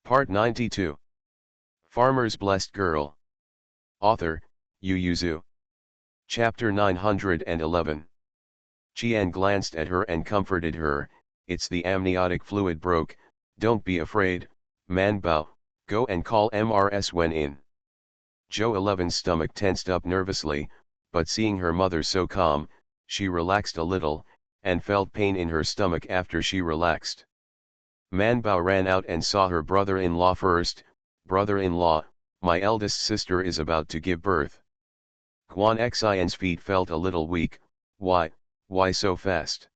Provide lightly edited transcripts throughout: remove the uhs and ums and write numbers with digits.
Part 92. Farmer's Blessed Girl. Author, Yu Yuzu. Chapter 911. Qian glanced at her and comforted her. It's the amniotic fluid broke, don't be afraid, Man Bao, go and call MRS when in. Zhou 11's stomach tensed up nervously, but seeing her mother so calm, she relaxed a little, and felt pain in her stomach after she relaxed. Man Bao ran out and saw her brother-in-law first. Brother-in-law, my eldest sister is about to give birth. Guan Xian's feet felt a little weak. Why so fast?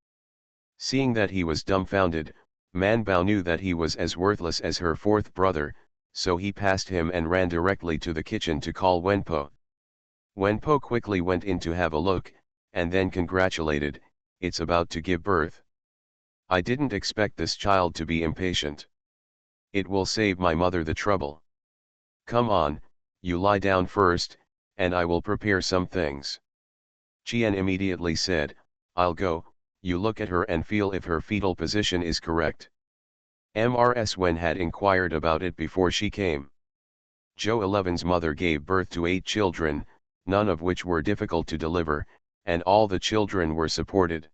Seeing that he was dumbfounded, Man Bao knew that he was as worthless as her fourth brother, so he passed him and ran directly to the kitchen to call Wenpo. Wenpo quickly went in to have a look, and then congratulated, it's about to give birth. I didn't expect this child to be impatient. It will save my mother the trouble. Come on, you lie down first, and I will prepare some things. Qian immediately said, I'll go. You look at her and feel if her fetal position is correct. MRS Wen had inquired about it before she came. Zhou 11's mother gave birth to 8 children, none of which were difficult to deliver, and all the children were supported.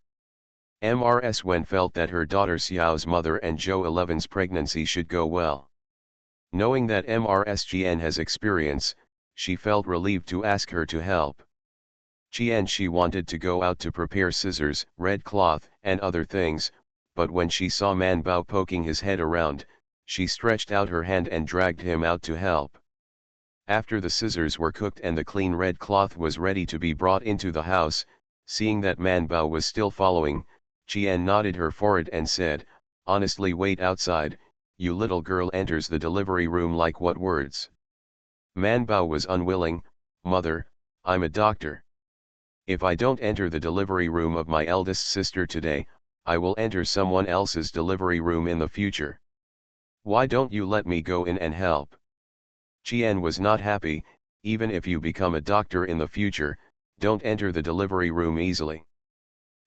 MRS Wen felt that her daughter Xiao's mother and Zhou 11's pregnancy should go well. Knowing that MRS Qian has experience, she felt relieved to ask her to help. She wanted to go out to prepare scissors, red cloth, and other things, but when she saw Man Bao poking his head around, she stretched out her hand and dragged him out to help. After the scissors were cooked and the clean red cloth was ready to be brought into the house, seeing that Man Bao was still following, Qian nodded her forehead and said, honestly, wait outside. You little girl enters the delivery room like what words? Man Bao was unwilling. Mother, I'm a doctor. If I don't enter the delivery room of my eldest sister today, I will enter someone else's delivery room in the future. Why don't you let me go in and help? Qian was not happy. Even if you become a doctor in the future, don't enter the delivery room easily.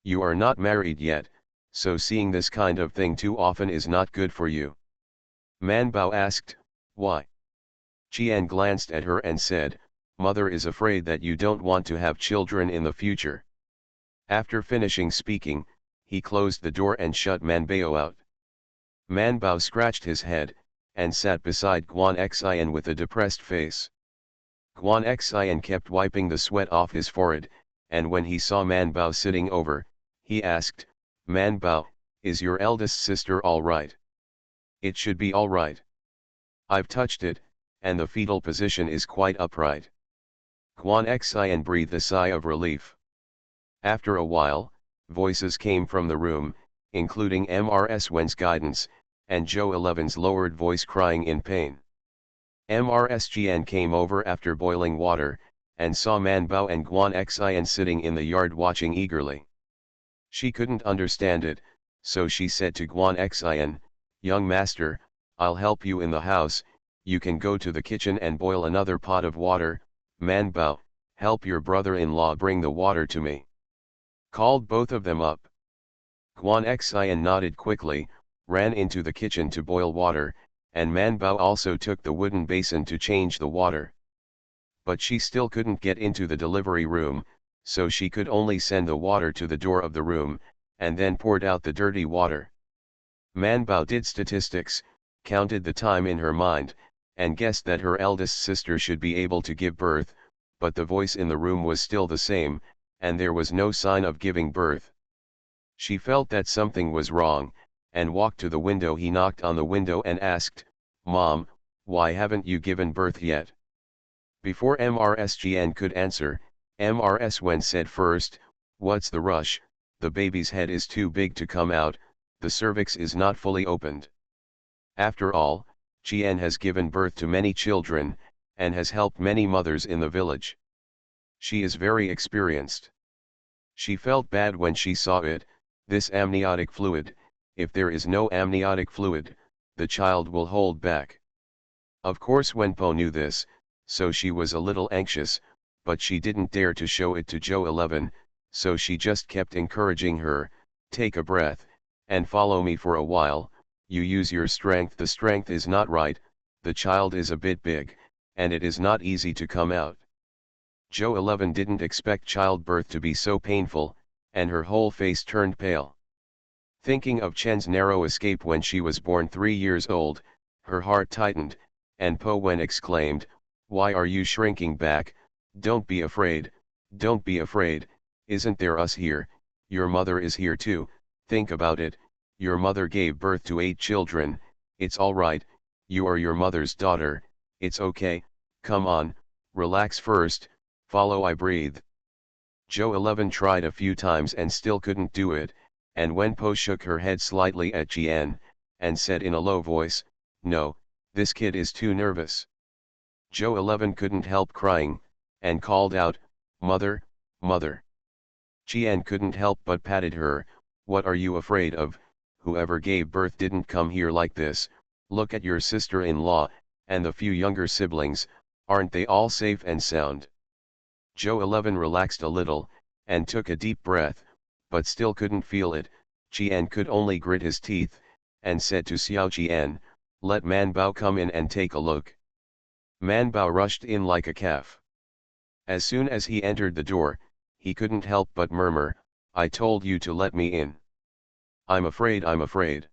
You are not married yet, so seeing this kind of thing too often is not good for you. Man Bao asked, why? Qian glanced at her and said, Mother is afraid that you don't want to have children in the future. After finishing speaking, he closed the door and shut Man Bao out. Man Bao scratched his head, and sat beside Guan Xian with a depressed face. Guan Xian kept wiping the sweat off his forehead, and when he saw Man Bao sitting over, he asked, Man Bao, is your eldest sister all right? It should be all right. I've touched it, and the fetal position is quite upright. Guan Xian breathed a sigh of relief. After a while, voices came from the room, including MRS Wen's guidance, and Zhou 11's lowered voice crying in pain. MRS Qian came over after boiling water, and saw Man Bao and Guan Xian sitting in the yard watching eagerly. She couldn't understand it, so she said to Guan Xian, Young master, I'll help you in the house, you can go to the kitchen and boil another pot of water. Man Bao, help your brother-in-law bring the water to me. Called both of them up. Guan Xian nodded quickly, ran into the kitchen to boil water, and Man Bao also took the wooden basin to change the water. But she still couldn't get into the delivery room, so she could only send the water to the door of the room, and then poured out the dirty water. Man Bao did statistics, counted the time in her mind, and guessed that her eldest sister should be able to give birth, but the voice in the room was still the same, and there was no sign of giving birth. She felt that something was wrong, and walked to the window. He knocked on the window and asked, Mom, why haven't you given birth yet? Before MRS Qian could answer, MRS Wen said first, what's the rush? The baby's head is too big to come out, the cervix is not fully opened. After all, Qian has given birth to many children, and has helped many mothers in the village. She is very experienced. She felt bad when she saw it, this amniotic fluid. If there is no amniotic fluid, the child will hold back. Of course Wenpo knew this, so she was a little anxious, but she didn't dare to show it to Zhou 11, so she just kept encouraging her, take a breath, and follow me for a while. you use your strength. The strength is not right, the child is a bit big, and it is not easy to come out. Zhou 11 didn't expect childbirth to be so painful, and her whole face turned pale. Thinking of Chen's narrow escape when she was born 3 years old, her heart tightened, and Po Wen exclaimed, "Why are you shrinking back? Don't be afraid, don't be afraid, isn't there us here? Your mother is here too, think about it, your mother gave birth to 8 children, it's alright, you are your mother's daughter, it's okay, come on, relax first, follow I breathe." Zhou 11 tried a few times and still couldn't do it, and when Po shook her head slightly at Jian, and said in a low voice, "No, this kid is too nervous." Zhou 11 couldn't help crying, and called out, "Mother, mother." Jian couldn't help but patted her, "What are you afraid of? Whoever gave birth didn't come here like this, look at your sister-in-law, and the few younger siblings, aren't they all safe and sound?" Zhou 11 relaxed a little, and took a deep breath, but still couldn't feel it. Jian could only grit his teeth, and said to Xiao Jian, "Let Man Bao come in and take a look." Man Bao rushed in like a calf. As soon as he entered the door, he couldn't help but murmur, "I told you to let me in. I'm afraid, I'm afraid.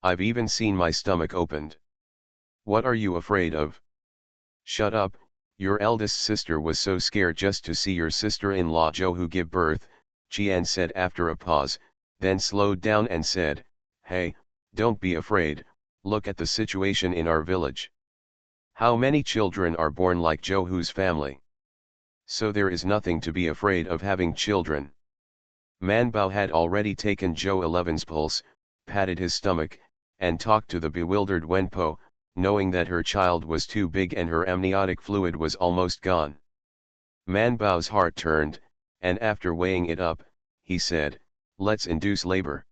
I've even seen my stomach opened." "What are you afraid of?" "Shut up, your eldest sister was so scared just to see your sister-in-law Zhou who give birth," Jian said after a pause, then slowed down and said, "Hey, don't be afraid, look at the situation in our village. How many children are born like Zhou Hu's family? So there is nothing to be afraid of having children." Man Bao had already taken Zhou 11's pulse, patted his stomach, and talked to the bewildered Wenpo, knowing that her child was too big and her amniotic fluid was almost gone. Man Bao's heart turned, and after weighing it up, he said, "Let's induce labor."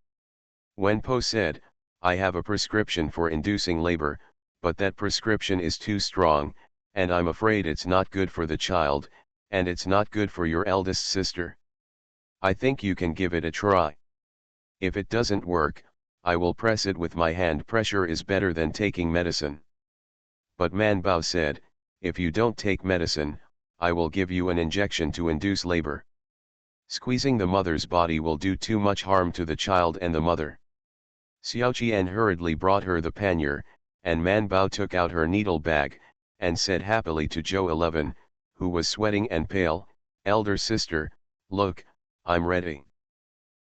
Wenpo said, "I have a prescription for inducing labor, but that prescription is too strong, and I'm afraid it's not good for the child, and it's not good for your eldest sister. I think you can give it a try. If it doesn't work, I will press it with my hand. Pressure is better than taking medicine." But Man Bao said, "If you don't take medicine, I will give you an injection to induce labor. Squeezing the mother's body will do too much harm to the child and the mother." Xiao Qian hurriedly brought her the pannier, and Man Bao took out her needle bag, and said happily to Zhou 11, who was sweating and pale, "Elder sister, look, I'm ready."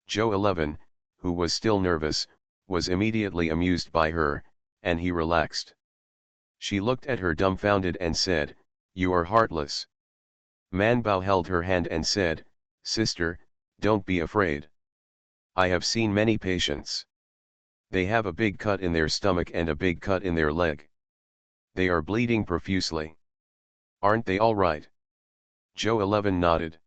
Zhou 11, who was still nervous, was immediately amused by her, and he relaxed. She looked at her dumbfounded and said, "You are heartless." Man Bao held her hand and said, "Sister, don't be afraid. I have seen many patients. They have a big cut in their stomach and a big cut in their leg. They are bleeding profusely. Aren't they all right?" Zhou 11 nodded.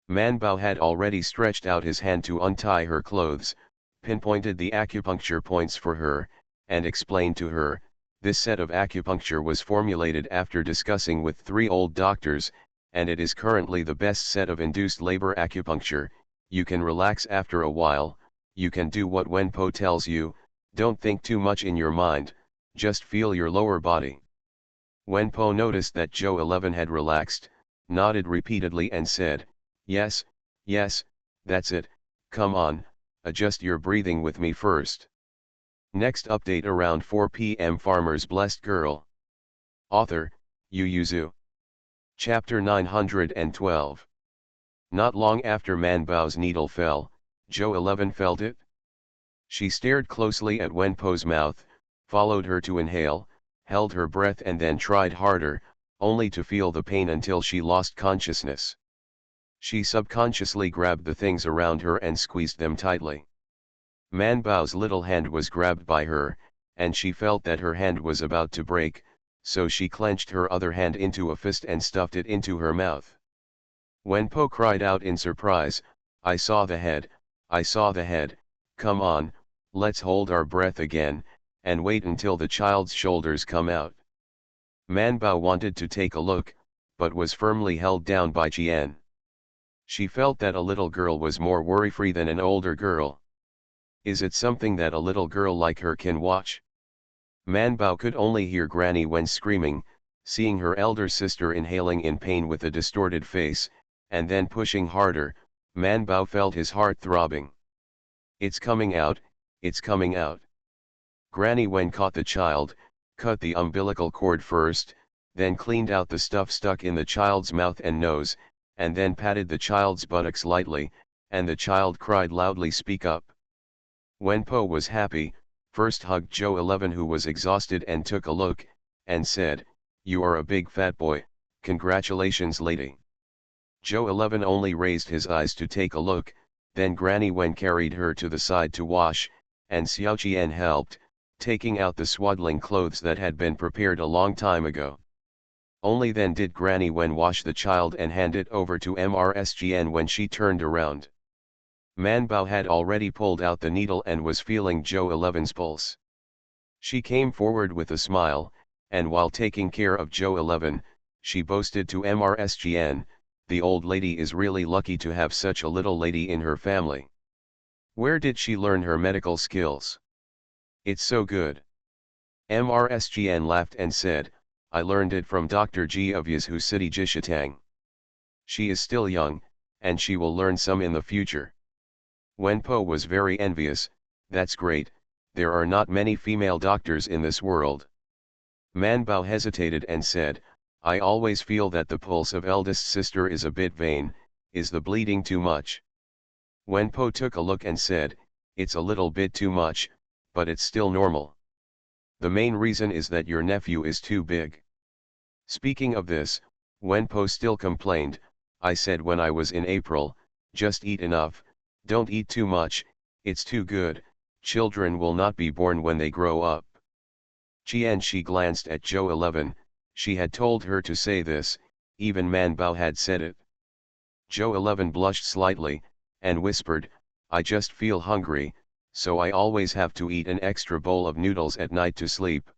Man Bao had already stretched out his hand to untie her clothes, pinpointed the acupuncture points for her, and explained to her, "This set of acupuncture was formulated after discussing with 3 old doctors, and it is currently the best set of induced labor acupuncture. You can relax after a while, you can do what Wenpo tells you, don't think too much in your mind, just feel your lower body." Wenpo noticed that Zhou 11 had relaxed, nodded repeatedly and said, "Yes, yes, that's it, come on, adjust your breathing with me first." Next update around 4 p.m. Farmer's Blessed Girl. Author, Yu Yuzu. Chapter 912. Not long after Man Bao's needle fell, Zhou 11 felt it. She stared closely at Wenpo's mouth, followed her to inhale, held her breath and then tried harder, only to feel the pain until she lost consciousness. She subconsciously grabbed the things around her and squeezed them tightly. Man Bao's little hand was grabbed by her, and she felt that her hand was about to break, so she clenched her other hand into a fist and stuffed it into her mouth. Wenpo cried out in surprise, "I saw the head, I saw the head, come on, let's hold our breath again, and wait until the child's shoulders come out." Man Bao wanted to take a look, but was firmly held down by Jian. She felt that a little girl was more worry-free than an older girl. Is it something that a little girl like her can watch? Man Bao could only hear Granny Wen screaming, seeing her elder sister inhaling in pain with a distorted face, and then pushing harder. Man Bao felt his heart throbbing. It's coming out, it's coming out. Granny Wen caught the child, cut the umbilical cord first, then cleaned out the stuff stuck in the child's mouth and nose, and then patted the child's buttocks lightly, and the child cried loudly, "Speak up." Wen Po was happy, first hugged Joe 11 who was exhausted and took a look, and said, "You are a big fat boy, congratulations lady." Joe 11 only raised his eyes to take a look, then Granny Wen carried her to the side to wash, and Xiao Qian helped, taking out the swaddling clothes that had been prepared a long time ago. Only then did Granny Wen wash the child and hand it over to MRSGN. When she turned around, Man Bao had already pulled out the needle and was feeling Joe 11's pulse. She came forward with a smile, and while taking care of Joe 11, she boasted to MRSGN, "The old lady is really lucky to have such a little lady in her family. Where did she learn her medical skills? It's so good." MRSGN laughed and said, "I learned it from Dr. Ji of Yazhu City Jishitang. She is still young, and she will learn some in the future." Wen Po was very envious. "That's great, there are not many female doctors in this world." Man Bao hesitated and said, "I always feel that the pulse of eldest sister is a bit vain. Is the bleeding too much?" Wen Po took a look and said, "It's a little bit too much, but it's still normal. The main reason is that your nephew is too big." Speaking of this, Wen Po still complained, "I said when I was in April, just eat enough, don't eat too much, it's too good, children will not be born when they grow up." She glanced at Joe 11, she had told her to say this, even Man Bao had said it. Joe 11 blushed slightly, and whispered, "I just feel hungry, so I always have to eat an extra bowl of noodles at night to sleep."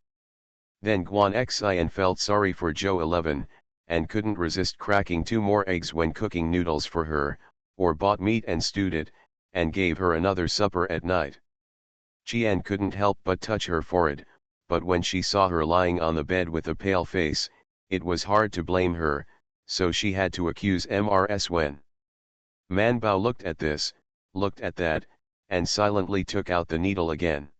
Then Guan Xian felt sorry for Joe 11, and couldn't resist cracking 2 more eggs when cooking noodles for her, or bought meat and stewed it, and gave her another supper at night. Qian couldn't help but touch her forehead, but when she saw her lying on the bed with a pale face, it was hard to blame her, so she had to accuse Mrs. Wen. Man Bao looked at this, looked at that, and silently took out the needle again.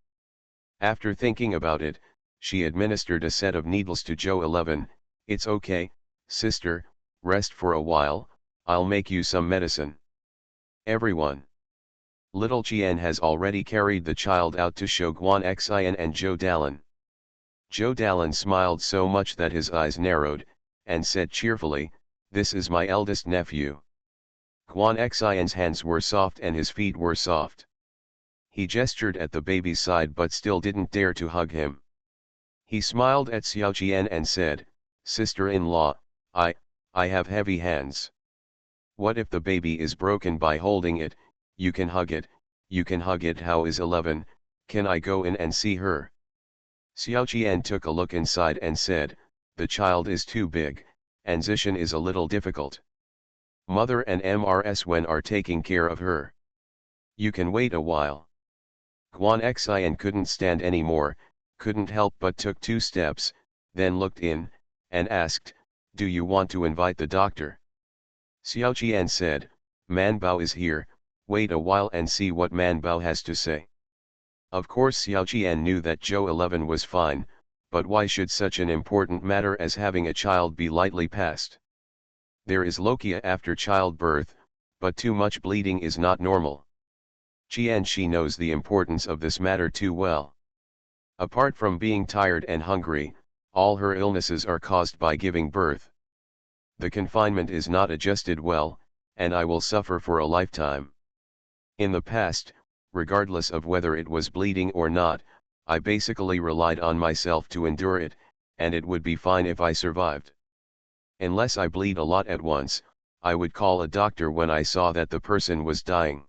After thinking about it, she administered a set of needles to Joe 11, "It's okay, sister, rest for a while, I'll make you some medicine." Everyone. Little Qian has already carried the child out to show Guan Xian and Zhou Dalan. Zhou Dalan smiled so much that his eyes narrowed, and said cheerfully, "This is my eldest nephew." Guan Xian's hands were soft and his feet were soft. He gestured at the baby's side but still didn't dare to hug him. He smiled at Xiao Qian and said, "Sister-in-law, I have heavy hands. What if the baby is broken by holding it? You can hug it, you can hug it. How is 11, can I go in and see her?" Xiao Qian took a look inside and said, "The child is too big, and Zishan is a little difficult. Mother and Mrs. Wen are taking care of her. You can wait a while." Guan Xian couldn't stand any more, couldn't help but took 2 steps, then looked in, and asked, "Do you want to invite the doctor?" Xiao Qian said, "Man Bao is here, wait a while and see what Man Bao has to say." Of course Xiao Qian knew that Joe 11 was fine, but why should such an important matter as having a child be lightly passed? There is lochia after childbirth, but too much bleeding is not normal. She knows the importance of this matter too well. Apart from being tired and hungry, all her illnesses are caused by giving birth. The confinement is not adjusted well, and I will suffer for a lifetime. In the past, regardless of whether it was bleeding or not, I basically relied on myself to endure it, and it would be fine if I survived. Unless I bleed a lot at once, I would call a doctor when I saw that the person was dying.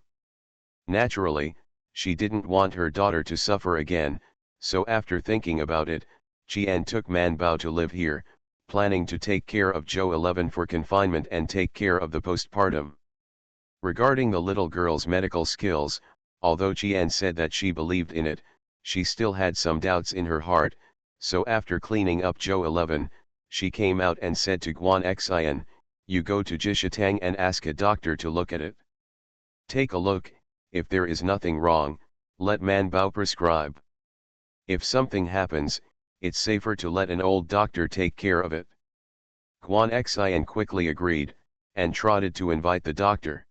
Naturally, she didn't want her daughter to suffer again, so after thinking about it, Qian took Man Bao to live here, planning to take care of Joe 11 for confinement and take care of the postpartum. Regarding the little girl's medical skills, Although Qian said that she believed in it, she still had some doubts in her heart, so after cleaning up Zhou 11, she came out and said to Guan Xian, "You go to Jishatang and ask a doctor to look at it. Take a look, if there is nothing wrong, let Man Bao prescribe. If something happens, it's safer to let an old doctor take care of it." Guan Xian quickly agreed, and trotted to invite the doctor.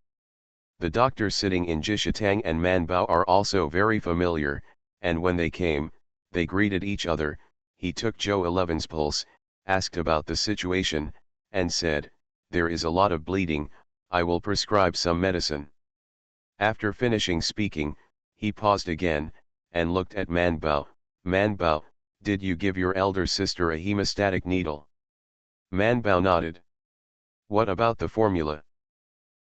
The doctor sitting in Jishatang and Man Bao are also very familiar, and when they came, they greeted each other. He took Zhou 11's pulse, asked about the situation, and said, "There is a lot of bleeding, I will prescribe some medicine." After finishing speaking, he paused again, and looked at Man Bao. "Man Bao, did you give your elder sister a hemostatic needle?" Man Bao nodded. "What about the formula?"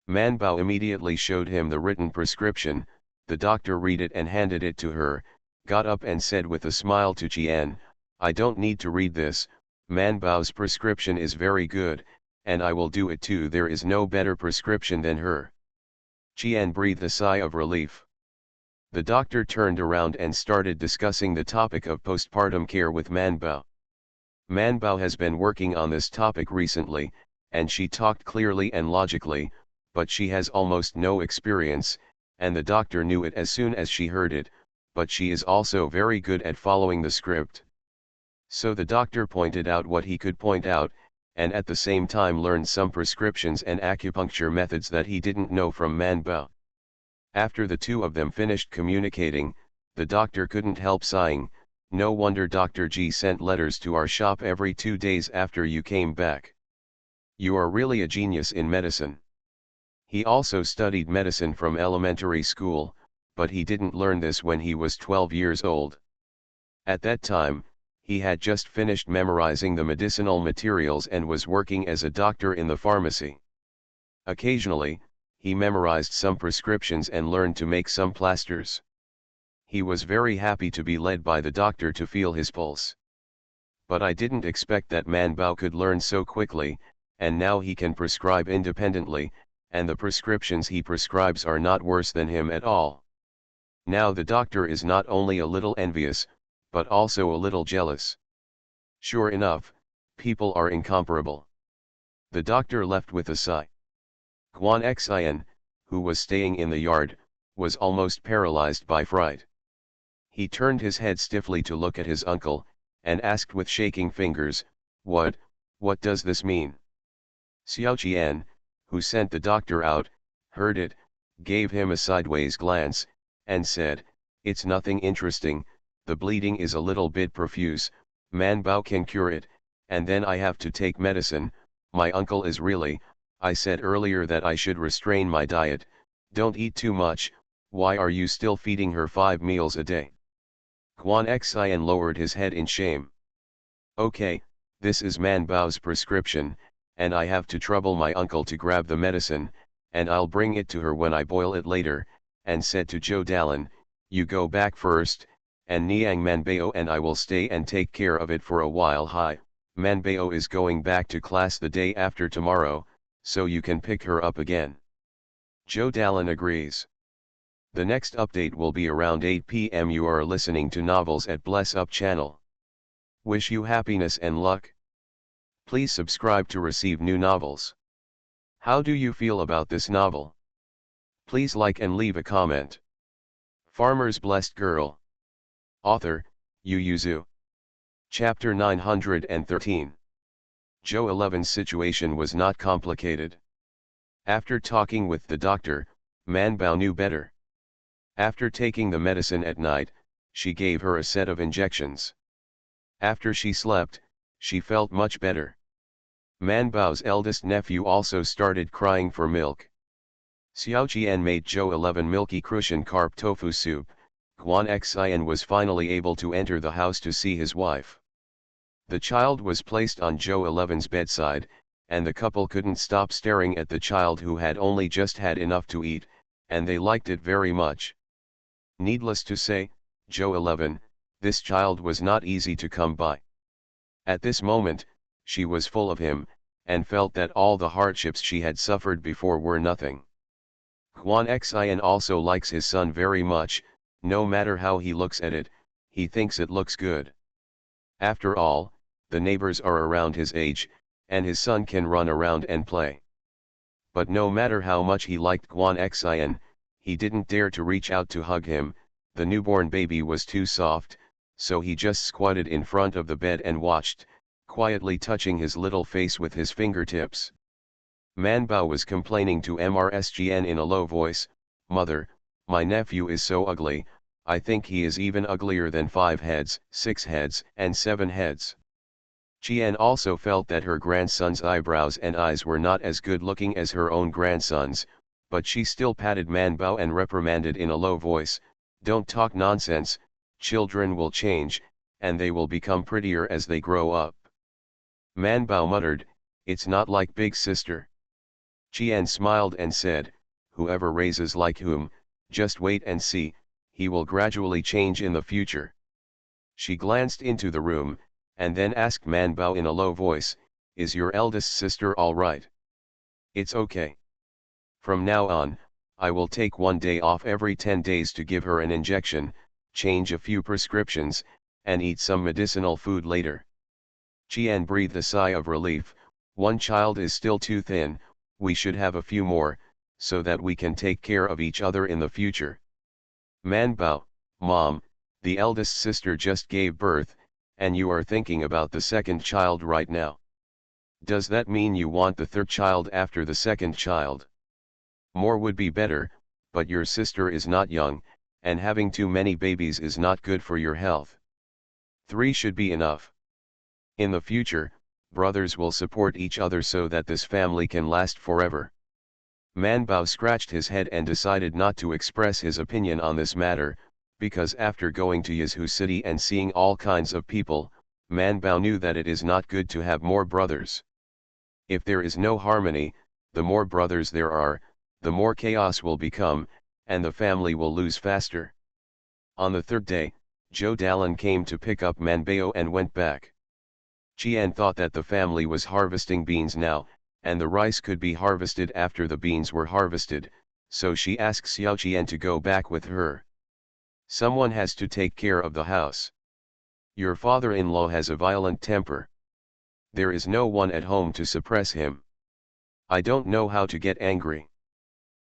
Man Bao immediately showed him the written prescription. The doctor read it and handed it to her, got up and said with a smile to Qian, "I don't need to read this, Man Bao's prescription is very good, and I will do it too. There is no better prescription than her." Qian breathed a sigh of relief. The doctor turned around and started discussing the topic of postpartum care with Man Bao. Man Bao has been working on this topic recently, and she talked clearly and logically, but she has almost no experience, and the doctor knew it as soon as she heard it, but she is also very good at following the script. So the doctor pointed out what he could point out, and at the same time learned some prescriptions and acupuncture methods that he didn't know from Man Bao. After the two of them finished communicating, the doctor couldn't help sighing, "No wonder Dr. G sent letters to our shop every 2 days after you came back. You are really a genius in medicine." He also studied medicine from elementary school, but he didn't learn this when he was 12 years old. At that time, he had just finished memorizing the medicinal materials and was working as a doctor in the pharmacy. Occasionally, he memorized some prescriptions and learned to make some plasters. He was very happy to be led by the doctor to feel his pulse. "But I didn't expect that Man Bao could learn so quickly, and now he can prescribe independently, and the prescriptions he prescribes are not worse than him at all." Now the doctor is not only a little envious, but also a little jealous. Sure enough, people are incomparable. The doctor left with a sigh. Guan Xian, who was staying in the yard, was almost paralyzed by fright. He turned his head stiffly to look at his uncle, and asked with shaking fingers, what does this mean?" Xiao Qian, who sent the doctor out, heard it, gave him a sideways glance, and said, "It's nothing interesting, the bleeding is a little bit profuse, Man Bao can cure it, and then I have to take medicine. My uncle is really, I said earlier that I should restrain my diet, don't eat too much, why are you still feeding her 5 meals a day?" Guan Xian lowered his head in shame. "Okay, this is Man Bao's prescription, and I have to trouble my uncle to grab the medicine, and I'll bring it to her when I boil it later," and said to Zhou Dalan, "You go back first, and Niang Manbao and I will stay and take care of it for a while. Hi, Manbao is going back to class the day after tomorrow, so you can pick her up again." Zhou Dalan agrees. The next update will be around 8 p.m. You are listening to Novels at Bless Up channel. Wish you happiness and luck. Please subscribe to receive new novels. How do you feel about this novel? Please like and leave a comment. Farmer's Blessed Girl. Author, Yu Yuzu. Chapter 913. Zhou 11's situation was not complicated. After talking with the doctor, Man Bao knew better. After taking the medicine at night, she gave her a set of injections. After she slept, she felt much better. Man Bao's eldest nephew also started crying for milk. Xiao Qian made Zhou 11 milky Crucian carp tofu soup. Guan Xian was finally able to enter the house to see his wife. The child was placed on Zhou 11's bedside, and the couple couldn't stop staring at the child who had only just had enough to eat, and they liked it very much. Needless to say, Zhou 11, this child was not easy to come by. At this moment, she was full of him, and felt that all the hardships she had suffered before were nothing. Guan Xian also likes his son very much, no matter how he looks at it, he thinks it looks good. After all, the neighbors are around his age, and his son can run around and play. But no matter how much he liked Guan Xian, he didn't dare to reach out to hug him. The newborn baby was too soft, so he just squatted in front of the bed and watched, quietly touching his little face with his fingertips. Man Bao was complaining to MRSGN in a low voice, "Mother, my nephew is so ugly, I think he is even uglier than 5 heads, 6 heads, and 7 heads." Qian also felt that her grandson's eyebrows and eyes were not as good looking as her own grandson's, but she still patted Man Bao and reprimanded in a low voice, "Don't talk nonsense, children will change, and they will become prettier as they grow up." Man Bao muttered, "It's not like big sister." Qian smiled and said, "Whoever raises like whom, just wait and see, he will gradually change in the future." She glanced into the room, and then asked Man Bao in a low voice, "Is your eldest sister all right?" "It's okay. From now on, I will take 1 day off every 10 days to give her an injection, change a few prescriptions, and eat some medicinal food later." Qian breathed a sigh of relief. "One child is still too thin, we should have a few more, so that we can take care of each other in the future." Man Bao, "Mom, the eldest sister just gave birth, and you are thinking about the second child right now. Does that mean you want the third child after the second child? More would be better, but your sister is not young, and having too many babies is not good for your health. 3 should be enough. In the future, brothers will support each other so that this family can last forever." Man Bao scratched his head and decided not to express his opinion on this matter, because after going to Yazhu city and seeing all kinds of people, Man Bao knew that it is not good to have more brothers. If there is no harmony, the more brothers there are, the more chaos will become, and the family will lose faster. On the 3rd day, Zhou Dalan came to pick up Man Bao and went back. Qian thought that the family was harvesting beans now, and the rice could be harvested after the beans were harvested, so she asked Xiao Qian to go back with her. "Someone has to take care of the house. Your father-in-law has a violent temper. There is no one at home to suppress him. I don't know how to get angry.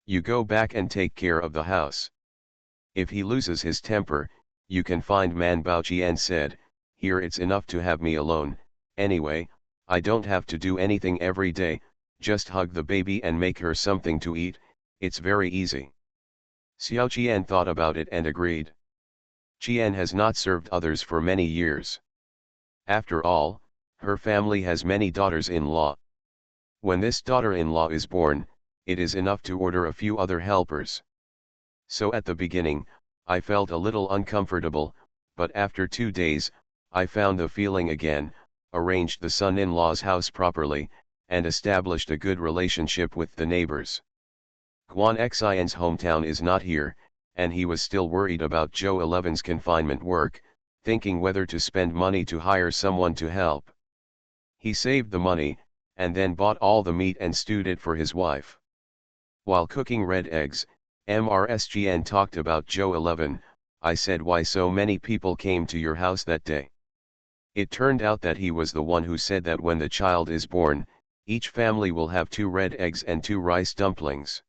You go back and take care of the house. If he loses his temper, you can find Man Bao." Qian said, "Here it's enough to have me alone, anyway, I don't have to do anything every day, just hug the baby and make her something to eat, it's very easy." Xiao Qian thought about it and agreed. Qian has not served others for many years. After all, her family has many daughters-in-law. When this daughter-in-law is born, it is enough to order a few other helpers. So at the beginning, I felt a little uncomfortable, but after 2 days, I found the feeling again, arranged the son-in-law's house properly, and established a good relationship with the neighbors. Guan Xian's hometown is not here, and he was still worried about Zhou 11's confinement work, thinking whether to spend money to hire someone to help. He saved the money, and then bought all the meat and stewed it for his wife. While cooking red eggs, MRSGN talked about Zhou 11. "I said why so many people came to your house that day. It turned out that he was the one who said that when the child is born, each family will have 2 red eggs and 2 rice dumplings.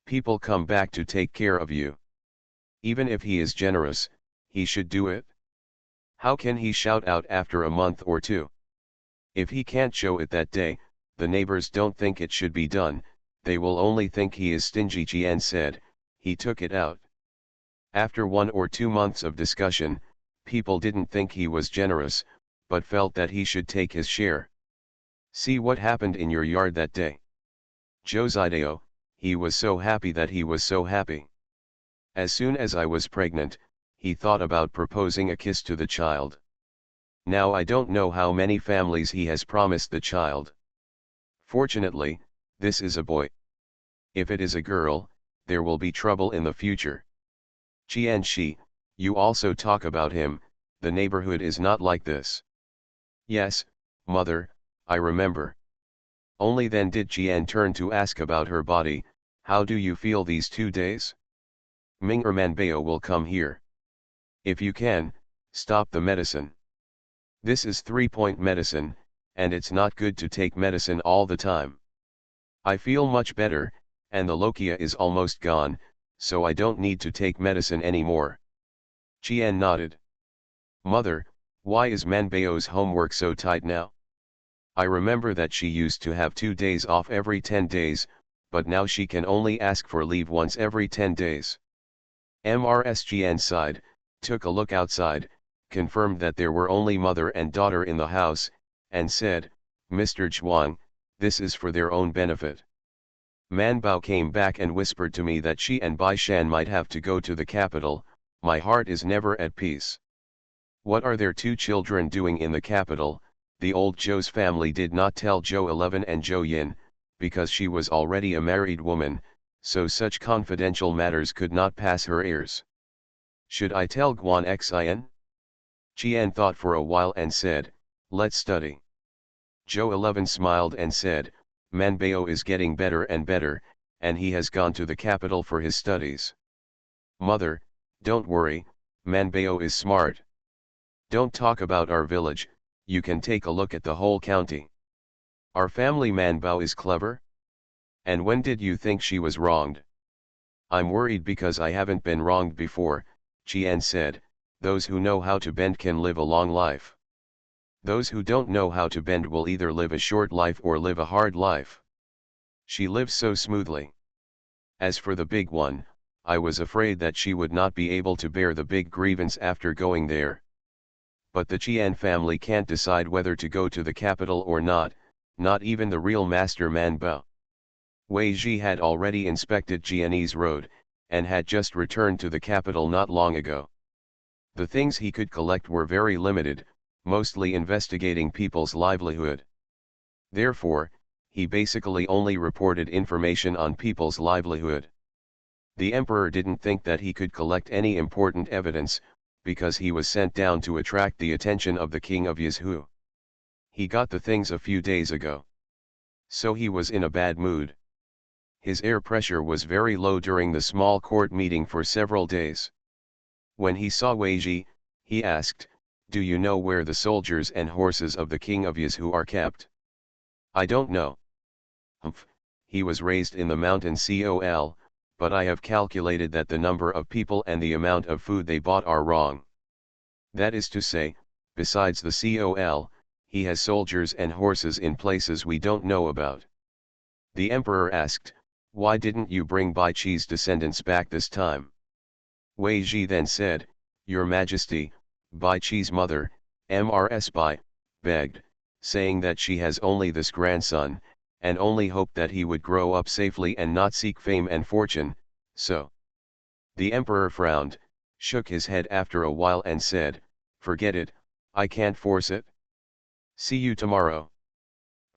People come back to take care of you. Even if he is generous, he should do it. How can he shout out after a month or 2? If he can't show it that day, the neighbors don't think it should be done, they will only think he is stingy." Qian said, "He took it out. After 1 or 2 months of discussion, people didn't think he was generous, but felt that he should take his share. See what happened in your yard that day. Josideo, he was so happy that he was so happy. As soon as I was pregnant, he thought about proposing a kiss to the child. Now I don't know how many families he has promised the child. Fortunately, this is a boy. If it is a girl, there will be trouble in the future. Qian Shi, you also talk about him, the neighborhood is not like this." "Yes, mother, I remember." Only then did Qian turn to ask about her body, How do you feel these 2 days? Ming or Manbao will come here. If you can, stop the medicine. This is 3-point medicine, and it's not good to take medicine all the time. I feel much better, and the lochia is almost gone, so I don't need to take medicine anymore. Qian nodded. Mother, why is Manbao's homework so tight now? I remember that she used to have 2 days off every 10 days, but now she can only ask for leave once every 10 days. Qian sighed, took a look outside, confirmed that there were only mother and daughter in the house, and said, Mr. Zhuang, this is for their own benefit. Manbao came back and whispered to me that she and Bai Shan might have to go to the capital. My heart is never at peace. What are their 2 children doing in the capital? The old Zhou's family did not tell Zhou 11 and Zhou Yin, because she was already a married woman, so such confidential matters could not pass her ears. Should I tell Guan Xian? Qian thought for a while and said, let's study. Zhou 11 smiled and said, Manbao is getting better and better, and he has gone to the capital for his studies. Mother, don't worry, Manbao is smart. Don't talk about our village, you can take a look at the whole county. Our family Manbao is clever? And when did you think she was wronged? I'm worried because I haven't been wronged before, Qian said. Those who know how to bend can live a long life. Those who don't know how to bend will either live a short life or live a hard life. She lives so smoothly. As for the big one, I was afraid that she would not be able to bear the big grievance after going there. But the Qian family can't decide whether to go to the capital or not even the real master Manbao. Wei Ji had already inspected Jianese Road, and had just returned to the capital not long ago. The things he could collect were very limited, mostly investigating people's livelihood. Therefore, he basically only reported information on people's livelihood. The emperor didn't think that he could collect any important evidence, because he was sent down to attract the attention of the king of Yizhu. He got the things a few days ago. So he was in a bad mood. His air pressure was very low during the small court meeting for several days. When he saw Wei Ji, he asked, do you know where the soldiers and horses of the king of Yizhu are kept? I don't know. Humph, he was raised in the mountain Col, but I have calculated that the number of people and the amount of food they bought are wrong. That is to say, besides the Col, he has soldiers and horses in places we don't know about. The emperor asked, why didn't you bring Bai Qi's descendants back this time? Wei Ji then said, Your Majesty, Bai Qi's mother, Mrs. Bai, begged, saying that she has only this grandson, and only hoped that he would grow up safely and not seek fame and fortune, so. The emperor frowned, shook his head after a while and said, forget it, I can't force it. See you tomorrow.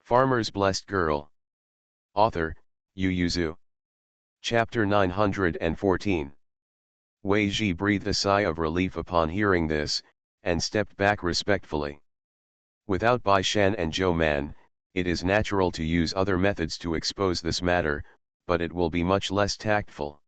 Farmer's Blessed Girl. Author, Yu Yuzu. Chapter 914. Wei Ji breathed a sigh of relief upon hearing this, and stepped back respectfully. Without Bai Shan and Zhou Man, it is natural to use other methods to expose this matter, but it will be much less tactful.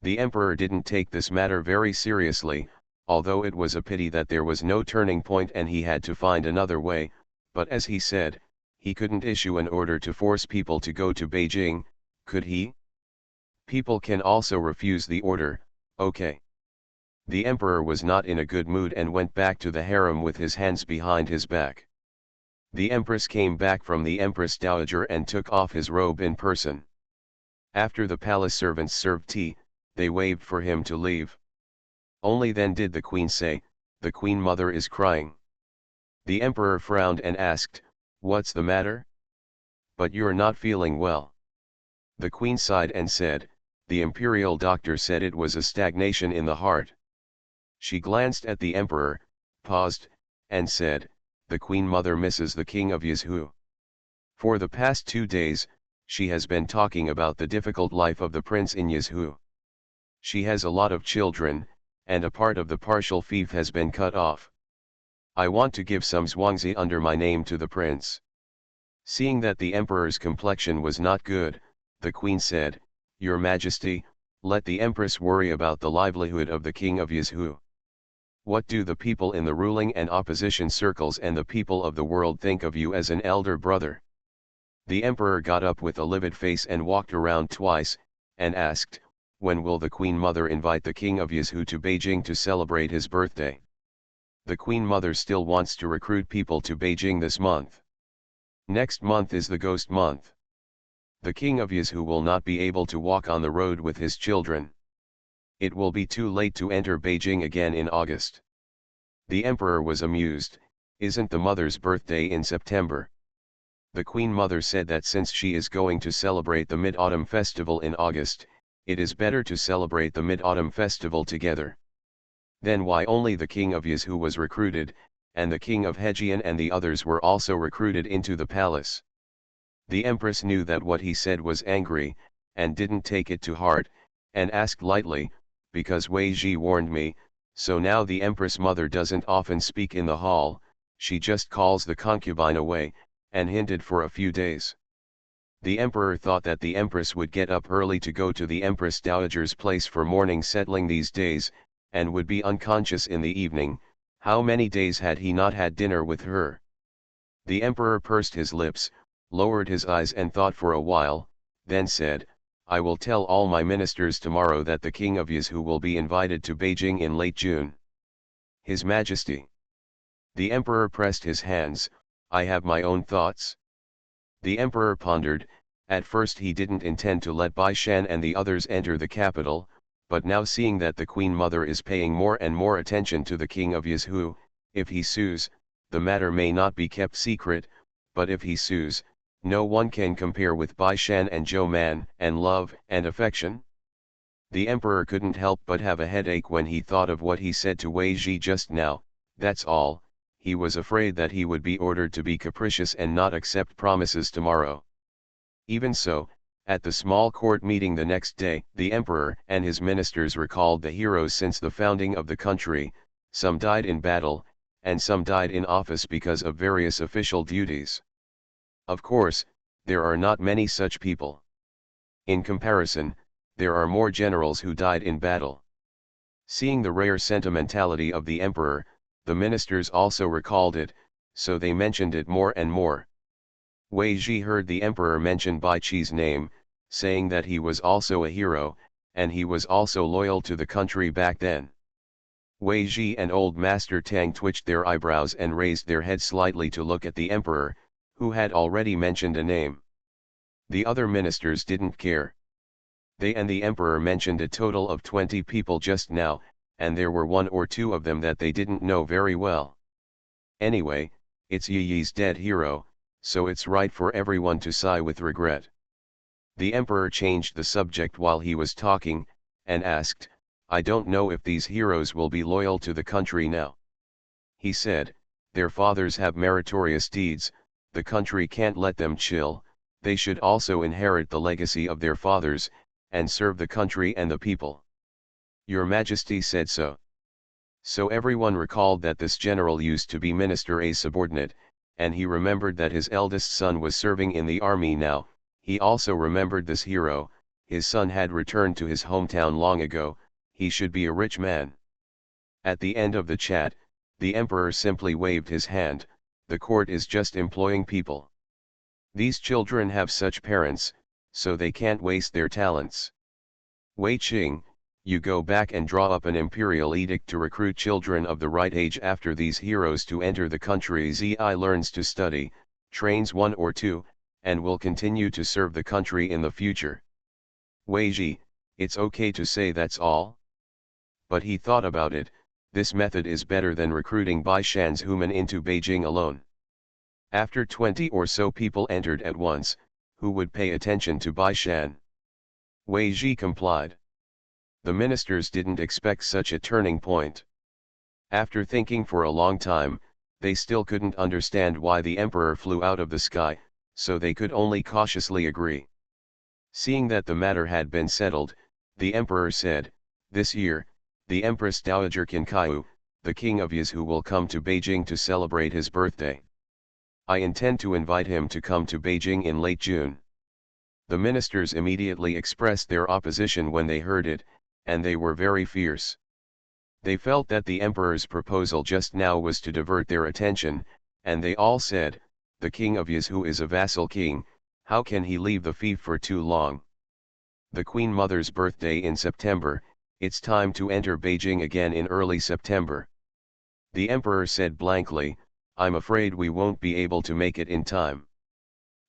The emperor didn't take this matter very seriously, although it was a pity that there was no turning point and he had to find another way, but as he said, he couldn't issue an order to force people to go to Beijing, could he? People can also refuse the order, okay. The emperor was not in a good mood and went back to the harem with his hands behind his back. The empress came back from the empress dowager and took off his robe in person. After the palace servants served tea, they waved for him to leave. Only then did the queen say, the queen mother is crying. The emperor frowned and asked, what's the matter? But you're not feeling well. The queen sighed and said, the imperial doctor said it was a stagnation in the heart. She glanced at the emperor, paused, and said, the queen mother misses the king of Yizhu. For the past 2 days, she has been talking about the difficult life of the prince in Yizhu. She has a lot of children, and a part of the partial fief has been cut off. I want to give some zhuangzi under my name to the prince. Seeing that the emperor's complexion was not good, the queen said, Your Majesty, let the Empress worry about the livelihood of the King of Yizhu. What do the people in the ruling and opposition circles and the people of the world think of you as an elder brother? The Emperor got up with a livid face and walked around twice, and asked, when will the Queen Mother invite the King of Yizhu to Beijing to celebrate his birthday? The Queen Mother still wants to recruit people to Beijing this month. Next month is the ghost month. The King of Yizhu will not be able to walk on the road with his children. It will be too late to enter Beijing again in August. The Emperor was amused. Isn't the mother's birthday in September? The Queen Mother said that since she is going to celebrate the Mid-Autumn Festival in August, it is better to celebrate the Mid-Autumn Festival together. Then why only the King of Yizhu was recruited, and the King of Hejian and the others were also recruited into the palace? The Empress knew that what he said was angry, and didn't take it to heart, and asked lightly, because Wei Ji warned me. So now the Empress Mother doesn't often speak in the hall, she just calls the concubine away, and hinted for a few days. The Emperor thought that the Empress would get up early to go to the Empress Dowager's place for morning settling these days, and would be unconscious in the evening. How many days had he not had dinner with her? The Emperor pursed his lips, lowered his eyes and thought for a while, then said, I will tell all my ministers tomorrow that the King of Yizhu will be invited to Beijing in late June. His Majesty. The Emperor pressed his hands. I have my own thoughts. The Emperor pondered. At first he didn't intend to let Bai Shan and the others enter the capital, but now seeing that the Queen Mother is paying more and more attention to the King of Yizhu, if he sues, the matter may not be kept secret, but if he sues, no one can compare with Bai Shan and Zhou Man and love and affection. The Emperor couldn't help but have a headache when he thought of what he said to Wei Ji just now. That's all. He was afraid that he would be ordered to be capricious and not accept promises tomorrow. Even so, at the small court meeting the next day, the Emperor and his ministers recalled the heroes since the founding of the country. Some died in battle, and some died in office because of various official duties. Of course, there are not many such people. In comparison, there are more generals who died in battle. Seeing the rare sentimentality of the Emperor, the ministers also recalled it, so they mentioned it more and more. Wei Ji heard the Emperor mention Bai Qi's name, saying that he was also a hero, and he was also loyal to the country back then. Wei Ji and Old Master Tang twitched their eyebrows and raised their heads slightly to look at the Emperor, who had already mentioned a name. The other ministers didn't care. They and the Emperor mentioned a total of 20 people just now, and there were 1 or 2 of them that they didn't know very well. Anyway, it's Yi Yi's dead hero, so it's right for everyone to sigh with regret. The Emperor changed the subject while he was talking, and asked, I don't know if these heroes will be loyal to the country now. He said, their fathers have meritorious deeds, the country can't let them chill, they should also inherit the legacy of their fathers, and serve the country and the people. Your Majesty said so. So everyone recalled that this general used to be Minister A's subordinate, and he remembered that his eldest son was serving in the army now. He also remembered this hero, his son had returned to his hometown long ago, he should be a rich man. At the end of the chat, the Emperor simply waved his hand. The court is just employing people. These children have such parents, so they can't waste their talents. Wei Qing, you go back and draw up an imperial edict to recruit children of the right age after these heroes to enter the country. Zi learns to study, trains 1 or 2, and will continue to serve the country in the future. Wei Ji, it's okay to say that's all? But he thought about it. This method is better than recruiting Bai Shan's human into Beijing alone. After 20 or so people entered at once, who would pay attention to Bai Shan? Wei Ji complied. The ministers didn't expect such a turning point. After thinking for a long time, they still couldn't understand why the Emperor flew out of the sky, so they could only cautiously agree. Seeing that the matter had been settled, the Emperor said, this year, the Empress Dowager Qincaiu, the King of Yizhu will come to Beijing to celebrate his birthday. I intend to invite him to come to Beijing in late June. The ministers immediately expressed their opposition when they heard it, and they were very fierce. They felt that the emperor's proposal just now was to divert their attention, and they all said, "The king of Yizhu is a vassal king, how can he leave the fief for too long? The Queen Mother's birthday in September, it's time to enter Beijing again in early September." The emperor said blankly, "I'm afraid we won't be able to make it in time.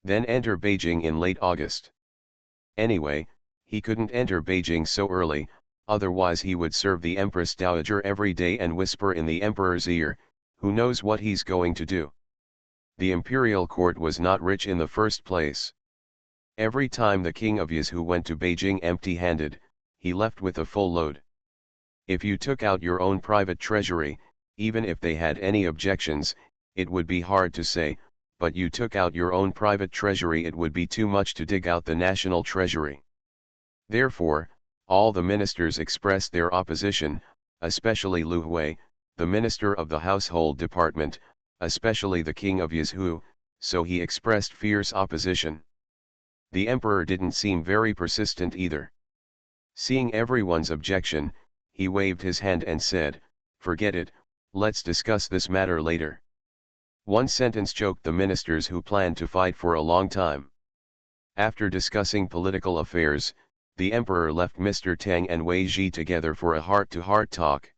Then enter Beijing in late August." Anyway, he couldn't enter Beijing so early, otherwise he would serve the Empress Dowager every day and whisper in the emperor's ear, "Who knows what he's going to do?" The imperial court was not rich in the first place. Every time the king of Yizhu went to Beijing empty-handed, he left with a full load. If you took out your own private treasury, even if they had any objections, it would be hard to say, but you took out your own private treasury, it would be too much to dig out the national treasury. Therefore, all the ministers expressed their opposition, especially Lu Hui, the minister of the household department, especially the king of Yizhu, so he expressed fierce opposition. The emperor didn't seem very persistent either. Seeing everyone's objection, he waved his hand and said, "Forget it, let's discuss this matter later." One sentence choked the ministers who planned to fight for a long time. After discussing political affairs, the emperor left Mr. Tang and Wei Ji together for a heart-to-heart talk.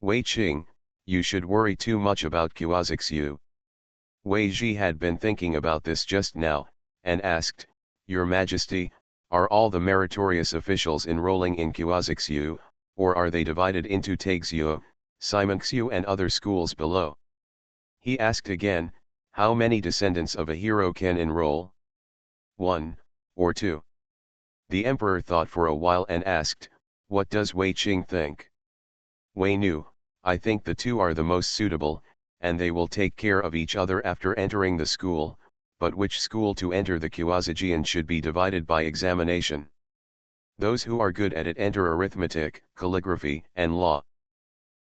"Wei Qing, you should worry too much about Qiuazixiu." Wei Ji had been thinking about this just now, and asked, "Your Majesty, are all the meritorious officials enrolling in Qiuazixiu, or are they divided into Taixiu, Simonxiu and other schools below?" He asked again, "How many descendants of a hero can enroll? 1, or 2? The emperor thought for a while and asked, "What does Wei Qing think?" Wei knew, "I think the 2 are the most suitable, and they will take care of each other after entering the school, but which school to enter the Qiuazijian should be divided by examination. Those who are good at it enter arithmetic, calligraphy, and law."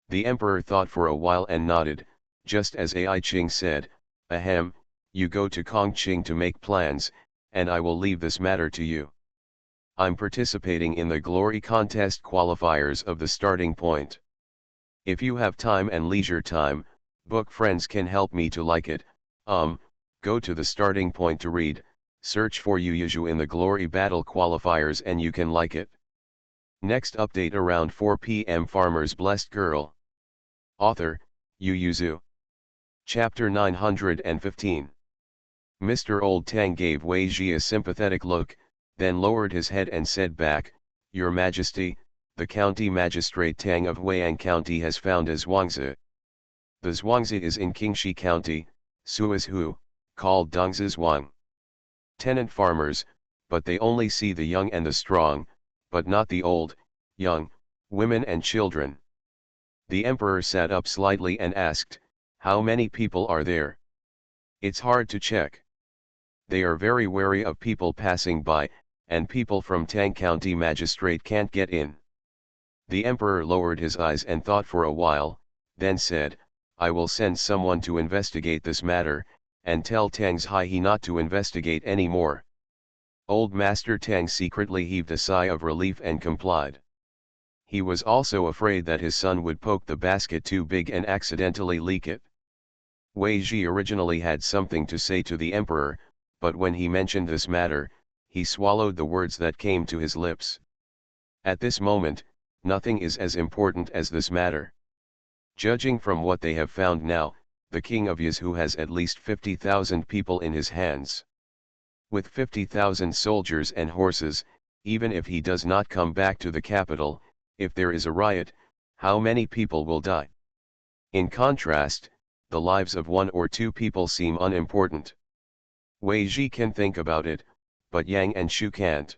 The emperor thought for a while and nodded, just as Ai Qing said, "Ahem, you go to Kongqing to make plans, and I will leave this matter to you. I'm participating in the glory contest qualifiers of the starting point. If you have time and leisure time, book friends can help me to like it, go to the starting point to read, search for Yuzhu in the glory battle qualifiers and you can like it." Next update around 4 p.m. Farmer's Blessed Girl. Author, Yuzhu. Chapter 915. Mr. Old Tang gave Wei Ji a sympathetic look, then lowered his head and said back, "Your Majesty, the county magistrate Tang of Huiyang County has found a Zhuangzi. The Zhuangzi is in Qingxi County, Suizhu, called Dongzi Zhuang. Tenant farmers, but they only see the young and the strong, but not the old, young, women and children." The emperor sat up slightly and asked, "How many people are there?" "It's hard to check. They are very wary of people passing by, and people from Tang County magistrate can't get in." The emperor lowered his eyes and thought for a while, then said, "I will send someone to investigate this matter, and tell Tang's Hai not to investigate any more." Old Master Tang secretly heaved a sigh of relief and complied. He was also afraid that his son would poke the basket too big and accidentally leak it. Wei Ji originally had something to say to the emperor, but when he mentioned this matter, he swallowed the words that came to his lips. At this moment, nothing is as important as this matter. Judging from what they have found now, the king of Yizhu has at least 50,000 people in his hands. With 50,000 soldiers and horses, even if he does not come back to the capital, if there is a riot, how many people will die? In contrast, the lives of 1 or 2 people seem unimportant. Wei Ji can think about it, but Yang and Shu can't.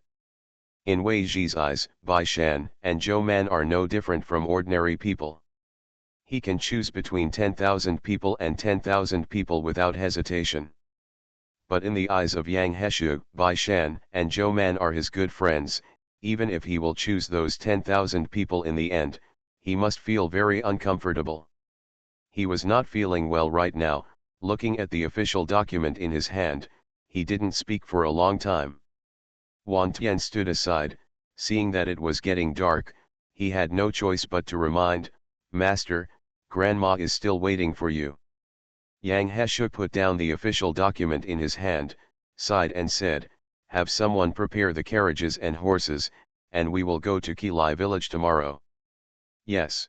In Wei Ji's eyes, Bai Shan and Zhou Man are no different from ordinary people. He can choose between 10,000 people and 10,000 people without hesitation. But in the eyes of Yang Heshu, Bai Shan and Zhou Man are his good friends. Even if he will choose those 10,000 people in the end, he must feel very uncomfortable. He was not feeling well right now. Looking at the official document in his hand, he didn't speak for a long time. Wan Tian stood aside, seeing that it was getting dark. He had no choice but to remind, "Master, Grandma is still waiting for you." Yang Heshu put down the official document in his hand, sighed and said, "Have someone prepare the carriages and horses, and we will go to Qilai village tomorrow." "Yes."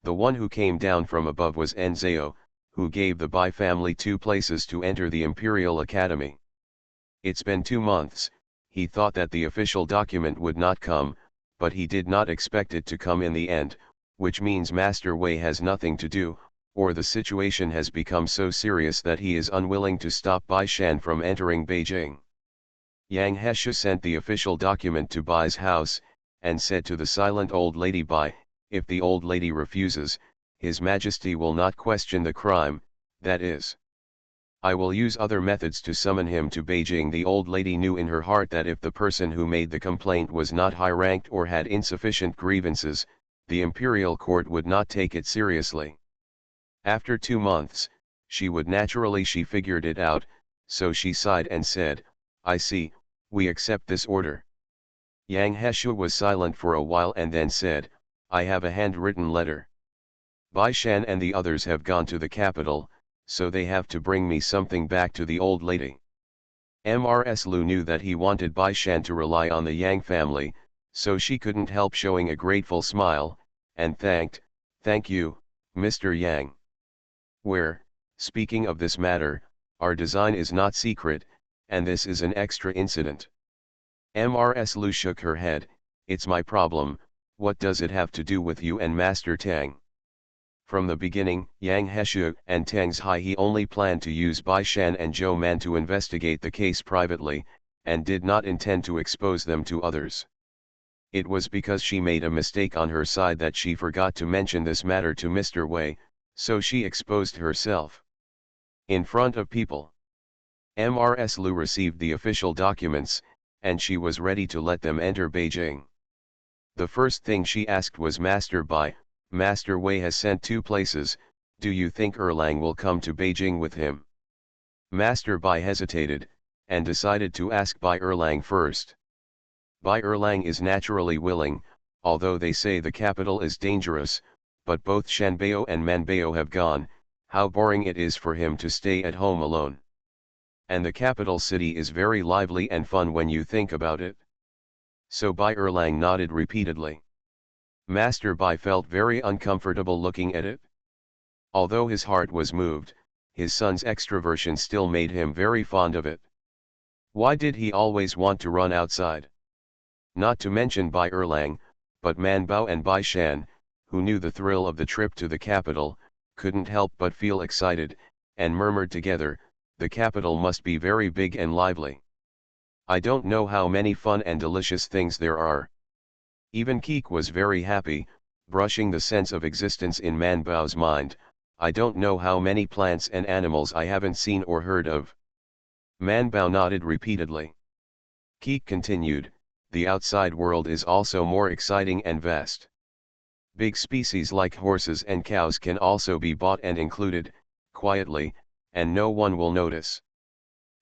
The one who came down from above was Enzao, who gave the Bai family 2 places to enter the Imperial Academy. It's been 2 months, he thought that the official document would not come, but he did not expect it to come in the end, which means Master Wei has nothing to do, or the situation has become so serious that he is unwilling to stop Bai Shan from entering Beijing. Yang Heshu sent the official document to Bai's house, and said to the silent old lady Bai, "If the old lady refuses, His Majesty will not question the crime, that is. I will use other methods to summon him to Beijing." The old lady knew in her heart that if the person who made the complaint was not high-ranked or had insufficient grievances, the imperial court would not take it seriously. After 2 months, she figured it out, so she sighed and said, "I see, we accept this order." Yang Heshu was silent for a while and then said, "I have a handwritten letter. Bai Shan and the others have gone to the capital, so they have to bring me something back to the old lady." Mrs. Lu knew that he wanted Bai Shan to rely on the Yang family, so she couldn't help showing a grateful smile, and "Thank you, Mr. Yang. Speaking of this matter, our design is not secret, and this is an extra incident." Mrs. Lu shook her head, "It's my problem, what does it have to do with you and Master Tang?" From the beginning, Yang Heshu and Tang's He only planned to use Bai Shan and Zhou Man to investigate the case privately, and did not intend to expose them to others. It was because she made a mistake on her side that she forgot to mention this matter to Mr. Wei, so she exposed herself in front of people. Mrs. Lu received the official documents, and she was ready to let them enter Beijing. The first thing she asked was, "Master Bai, Master Wei has sent 2 places, do you think Erlang will come to Beijing with him?" Master Bai hesitated, and decided to ask Bai Erlang first. Bai Erlang is naturally willing, although they say the capital is dangerous, but both Shanbao and Manbao have gone, how boring it is for him to stay at home alone. And the capital city is very lively and fun when you think about it. So Bai Erlang nodded repeatedly. Master Bai felt very uncomfortable looking at it. Although his heart was moved, his son's extroversion still made him very fond of it. Why did he always want to run outside? Not to mention Bai Erlang, but Man Bao and Bai Shan, who knew the thrill of the trip to the capital, couldn't help but feel excited, and murmured together, "The capital must be very big and lively. I don't know how many fun and delicious things there are." Even Keek was very happy, brushing the sense of existence in Man Bao's mind. "I don't know how many plants and animals I haven't seen or heard of." Man Bao nodded repeatedly. Keek continued, "The outside world is also more exciting and vast. Big species like horses and cows can also be bought and included, quietly, and no one will notice."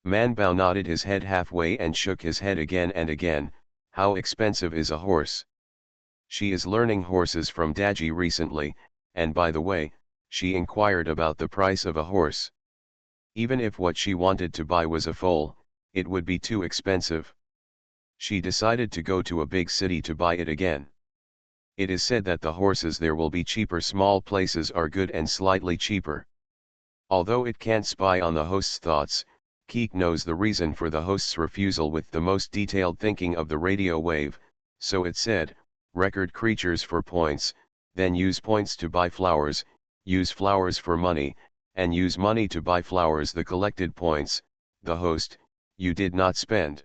Man Bao nodded his head halfway and shook his head again and again. "How expensive is a horse?" She is learning horses from Daji recently, and by the way, she inquired about the price of a horse. Even if what she wanted to buy was a foal, it would be too expensive. She decided to go to a big city to buy it again. It is said that the horses there will be cheaper. Small places are good and slightly cheaper. Although it can't spy on the host's thoughts, Keek knows the reason for the host's refusal with the most detailed thinking of the radio wave, so it said, "Record creatures for points, then use points to buy flowers, use flowers for money, and use money to buy flowers." The collected points, the host, you did not spend.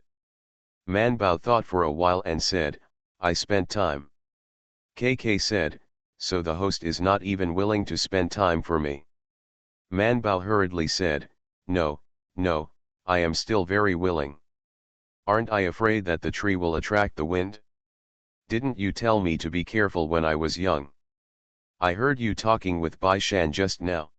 Man Bao thought for a while and said, "I spent time." KK said, "So the host is not even willing to spend time for me." Man Bao hurriedly said, No, I am still very willing. Aren't I afraid that the tree will attract the wind? Didn't you tell me to be careful when I was young? I heard you talking with Bai Shan just now.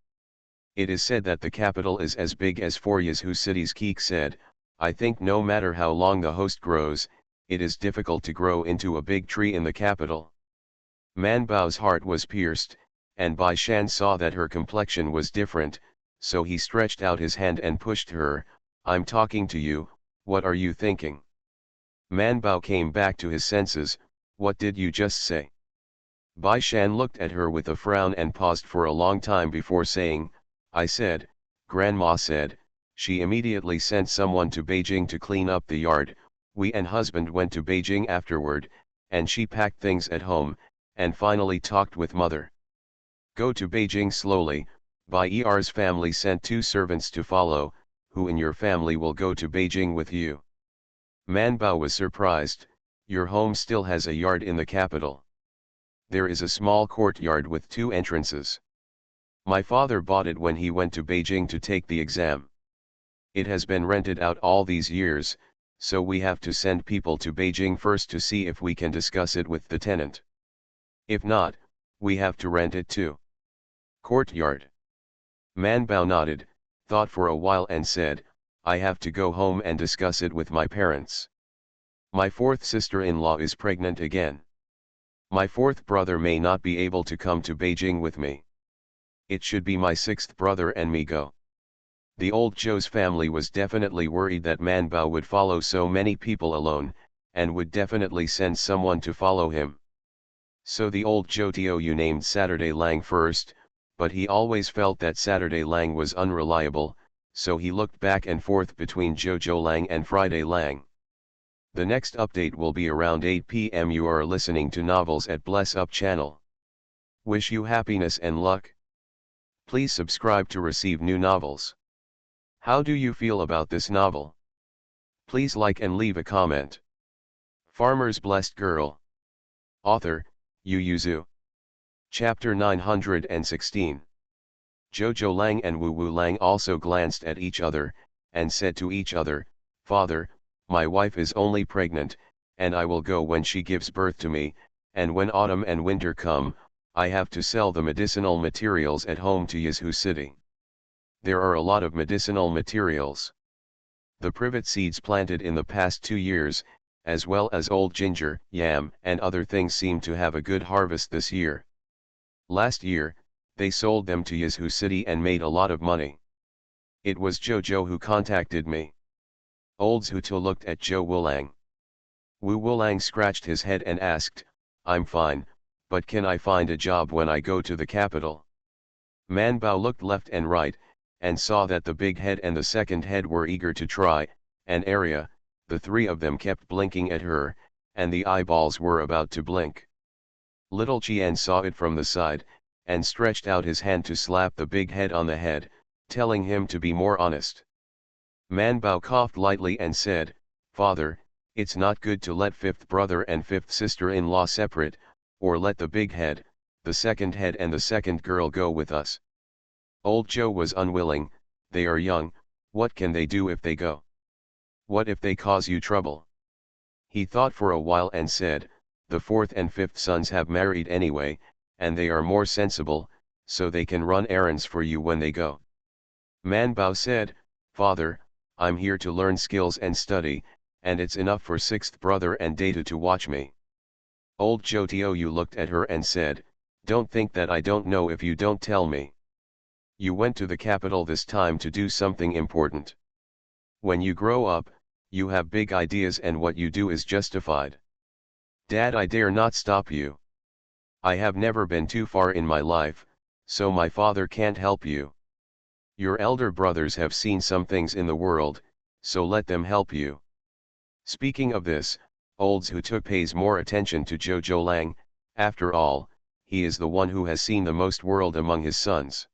It is said that the capital is as big as 4 Yazoo cities." Keek said, I think no matter how long the host grows, it is difficult to grow into a big tree in the capital. Man Bao's heart was pierced, and Bai Shan saw that her complexion was different, so he stretched out his hand and pushed her. I'm talking to you, what are you thinking? Man Bao came back to his senses. What did you just say? Bai Shan looked at her with a frown and paused for a long time before saying, I said, Grandma said. She immediately sent someone to Beijing to clean up the yard. We and husband went to Beijing afterward, and she packed things at home, and finally talked with mother. Go to Beijing slowly. Bai Er's family sent 2 servants to follow. Who in your family will go to Beijing with you? Man Bao was surprised. Your home still has a yard in the capital. There is a small courtyard with 2 entrances. My father bought it when he went to Beijing to take the exam. It has been rented out all these years, so we have to send people to Beijing first to see if we can discuss it with the tenant. If not, we have to rent it too. Courtyard. Man Bao nodded, thought for a while and said, I have to go home and discuss it with my parents. My 4th sister-in-law is pregnant again. My 4th brother may not be able to come to Beijing with me. It should be my 6th brother and me go. The old Zhou's family was definitely worried that Man Bao would follow so many people alone, and would definitely send someone to follow him. So the old Zhou Tiu named Saturday Lang first, but he always felt that Saturday Lang was unreliable, so he looked back and forth between Zhou Lang and Friday Lang. The next update will be around 8 p.m. You are listening to Novels at Bless Up channel. Wish you happiness and luck. Please subscribe to receive new novels. How do you feel about this novel? Please like and leave a comment. Farmer's Blessed Girl. Author, Yu Yuzu. Chapter 916. Zhou Lang and Wu Lang also glanced at each other, and said to each other, Father, my wife is only pregnant, and I will go when she gives birth to me, and when autumn and winter come, I have to sell the medicinal materials at home to Yizhu City. There are a lot of medicinal materials. The privet seeds planted in the past 2 years, as well as old ginger, yam, and other things seem to have a good harvest this year. Last year, they sold them to Yizhu City and made a lot of money. It was Zhou who contacted me. Old Zhu looked at Zhou Wulang. Wu Wulang scratched his head and asked, I'm fine, but can I find a job when I go to the capital? Man Bao looked left and right, and saw that the big head and the second head were eager to try an area. The 3 of them kept blinking at her, and the eyeballs were about to blink. Little Qian saw it from the side, and stretched out his hand to slap the big head on the head, telling him to be more honest. Man Bao coughed lightly and said, Father, it's not good to let 5th brother and 5th sister-in-law separate, or let the big head, the second head and the second girl go with us. Old Zhou was unwilling. They are young, what can they do if they go? What if they cause you trouble? He thought for a while and said, the 4th and 5th sons have married anyway, and they are more sensible, so they can run errands for you when they go. Man Bao said, Father, I'm here to learn skills and study, and it's enough for 6th brother and Data to watch me. Old Zhou Tiu looked at her and said, don't think that I don't know if you don't tell me. You went to the capital this time to do something important. When you grow up, you have big ideas and what you do is justified. Dad, I dare not stop you. I have never been too far in my life, so my father can't help you. Your elder brothers have seen some things in the world, so let them help you. Speaking of this, Old Zhu pays more attention to Zhou Lang. After all, he is the one who has seen the most world among his sons.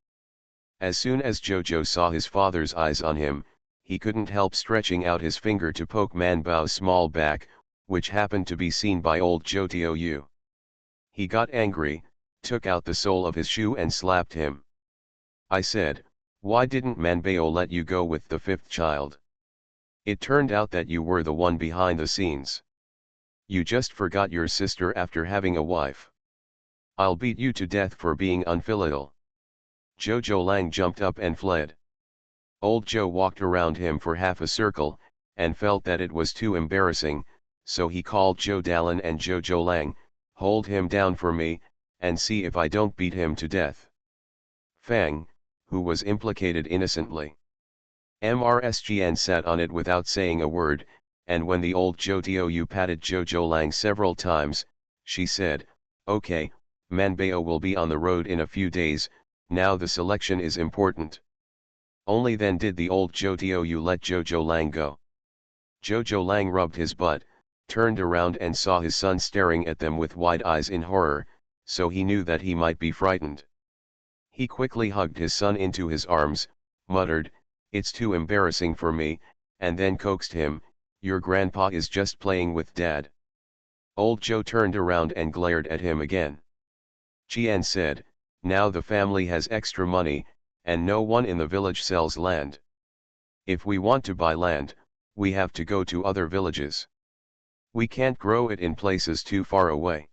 As soon as Zhou saw his father's eyes on him, he couldn't help stretching out his finger to poke Man Bao's small back, which happened to be seen by old Zhou Tiu. He got angry, took out the sole of his shoe and slapped him. I said, why didn't Man Bao let you go with the 5th child? It turned out that you were the one behind the scenes. You just forgot your sister after having a wife. I'll beat you to death for being unfilial. Zhou Lang jumped up and fled. Old Zhou walked around him for half a circle, and felt that it was too embarrassing, so he called Zhou Dalan and Zhou Zhoulang, "Hold him down for me, and see if I don't beat him to death." Fang, who was implicated innocently. MRSGN sat on it without saying a word, and when the old Zhou Diou patted Zhou Zhoulang several times, she said, "Okay, Manbao will be on the road in a few days, now the selection is important." Only then did the old Zhou Diou let Zhou Zhoulang go. Zhou Zhoulang rubbed his butt, turned around and saw his son staring at them with wide eyes in horror, so he knew that he might be frightened. He quickly hugged his son into his arms, muttered, "It's too embarrassing for me," and then coaxed him, "Your grandpa is just playing with dad." Old Zhou turned around and glared at him again. Qian said, "Now the family has extra money, and no one in the village sells land. If we want to buy land, we have to go to other villages. We can't grow it in places too far away.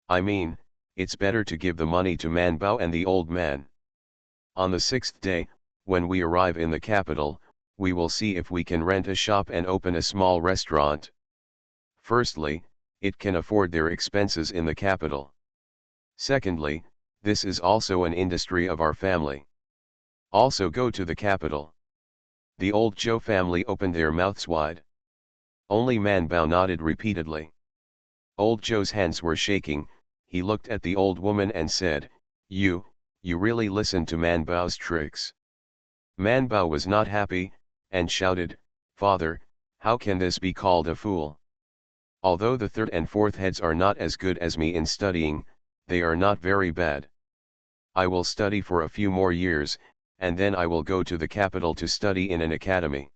I mean, it's better to give the money to Manbao and the old man. On the 6th day, when we arrive in the capital, we will see if we can rent a shop and open a small restaurant. Firstly, it can afford their expenses in the capital. Secondly, this is also an industry of our family. Also go to the capital." The old Zhou family opened their mouths wide. Only Manbao nodded repeatedly. Old Zhou's hands were shaking. He looked at the old woman and said, You really listen to Manbao's tricks." Manbao was not happy, and shouted, "Father, how can this be called a fool? Although the third and fourth heads are not as good as me in studying, they are not very bad. I will study for a few more years, and then I will go to the capital to study in an academy.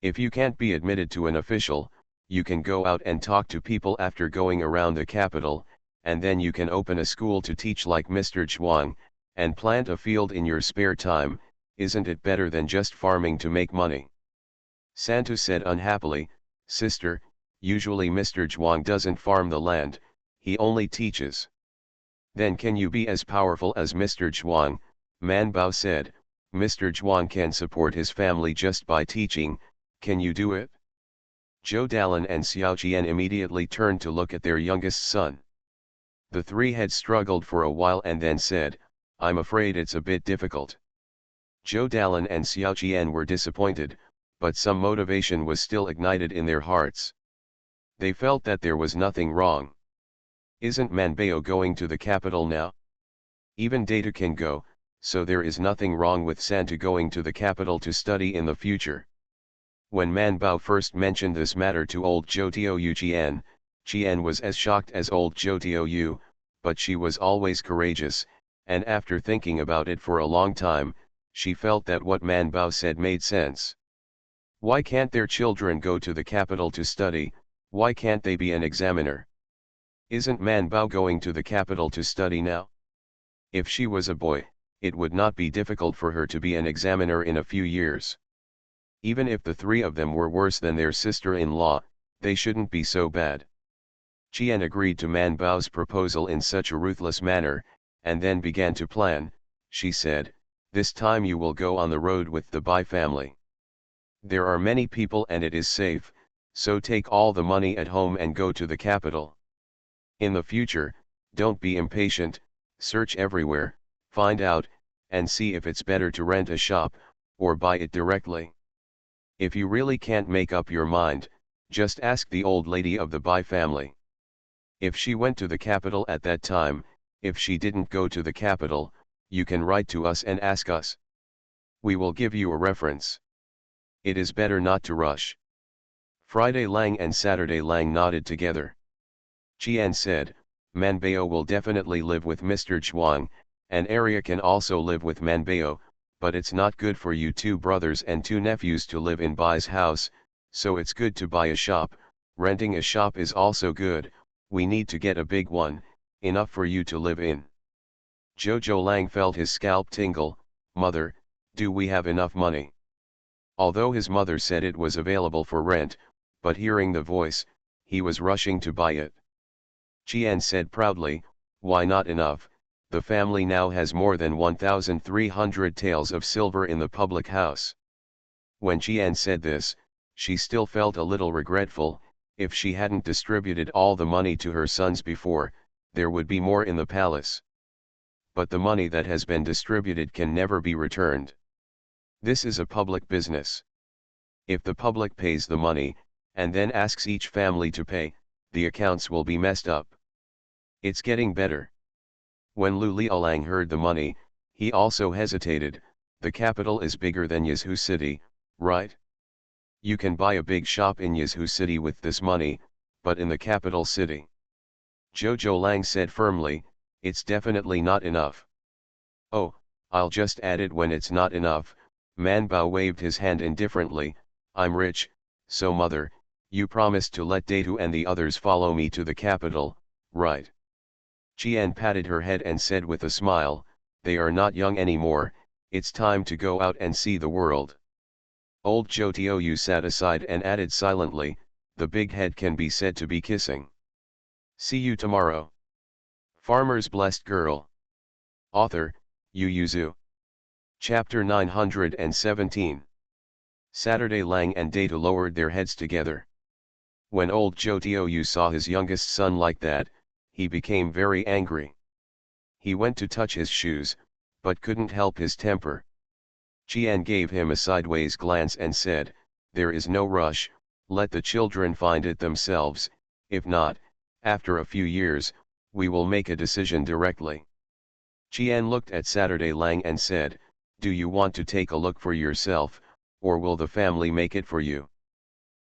If you can't be admitted to an official, you can go out and talk to people after going around the capital, and then you can open a school to teach like Mr. Chuang, and plant a field in your spare time. Isn't it better than just farming to make money?" Santu said unhappily, "Sister, usually Mr. Chuang doesn't farm the land, he only teaches." "Then can you be as powerful as Mr. Chuang?" Manbao said. "Mr. Chuang can support his family just by teaching, can you do it?" Zhou Dalan and Xiao Qian immediately turned to look at their youngest son. The three had struggled for a while and then said, "I'm afraid it's a bit difficult." Zhou Dalan and Xiao Qian were disappointed, but some motivation was still ignited in their hearts. They felt that there was nothing wrong. Isn't Manbao going to the capital now? Even Data can go, so there is nothing wrong with Santu going to the capital to study in the future. When Manbao first mentioned this matter to old Zhou Diou Qian was as shocked as old Zhou Diou, but she was always courageous, and after thinking about it for a long time, she felt that what Manbao said made sense. Why can't their children go to the capital to study? Why can't they be an examiner? Isn't Manbao going to the capital to study now? If she was a boy, it would not be difficult for her to be an examiner in a few years. Even if the three of them were worse than their sister-in-law, they shouldn't be so bad. Qian agreed to Manbao's proposal in such a ruthless manner, and then began to plan. She said, "This time you will go on the road with the Bai family. There are many people and it is safe, so take all the money at home and go to the capital. In the future, don't be impatient, search everywhere, find out, and see if it's better to rent a shop, or buy it directly. If you really can't make up your mind, just ask the old lady of the Bai family. If she went to the capital at that time, if she didn't go to the capital, you can write to us and ask us. We will give you a reference. It is better not to rush." Friday Lang and Saturday Lang nodded together. Qian said, "Manbao will definitely live with Mr. Chuang, and Arya can also live with Manbao, but it's not good for you two brothers and two nephews to live in Bai's house, so it's good to buy a shop. Renting a shop is also good, we need to get a big one, enough for you to live in." Zhou Zhoulang felt his scalp tingle. "Mother, do we have enough money?" Although his mother said it was available for rent, but hearing the voice, he was rushing to buy it. Qian said proudly, "Why not enough? The family now has more than 1,300 taels of silver in the public house." When Qian said this, She still felt a little regretful. If she hadn't distributed all the money to her sons before, there would be more in the palace. But the money that has been distributed can never be returned. This is a public business. If the public pays the money, and then asks each family to pay, the accounts will be messed up. It's getting better. When Lu Liaolang heard the money, he also hesitated. The capital is bigger than Yizhu City, right? You can buy a big shop in Yizhu City with this money, but in the capital city. Zhou Lang said firmly, it's definitely not enough. Oh, I'll just add it when it's not enough. Man Bao waved his hand indifferently. I'm rich, so mother, you promised to let Datu and the others follow me to the capital, right? Qian patted her head and said with a smile, they are not young anymore, it's time to go out and see the world. Old Zhou Tiaoyu sat aside and added silently, the big head can be said to be kissing. See you tomorrow. Farmer's Blessed Girl. Author, Yu Yuzu. Chapter 917. Saturday Lang and Data lowered their heads together. When old Zhou Tiaoyu saw his youngest son like that, he became very angry. He went to touch his shoes, but couldn't help his temper. Qian gave him a sideways glance and said, there is no rush, let the children find it themselves, if not, after a few years, we will make a decision directly. Qian looked at Saturday Lang and said, do you want to take a look for yourself, or will the family make it for you?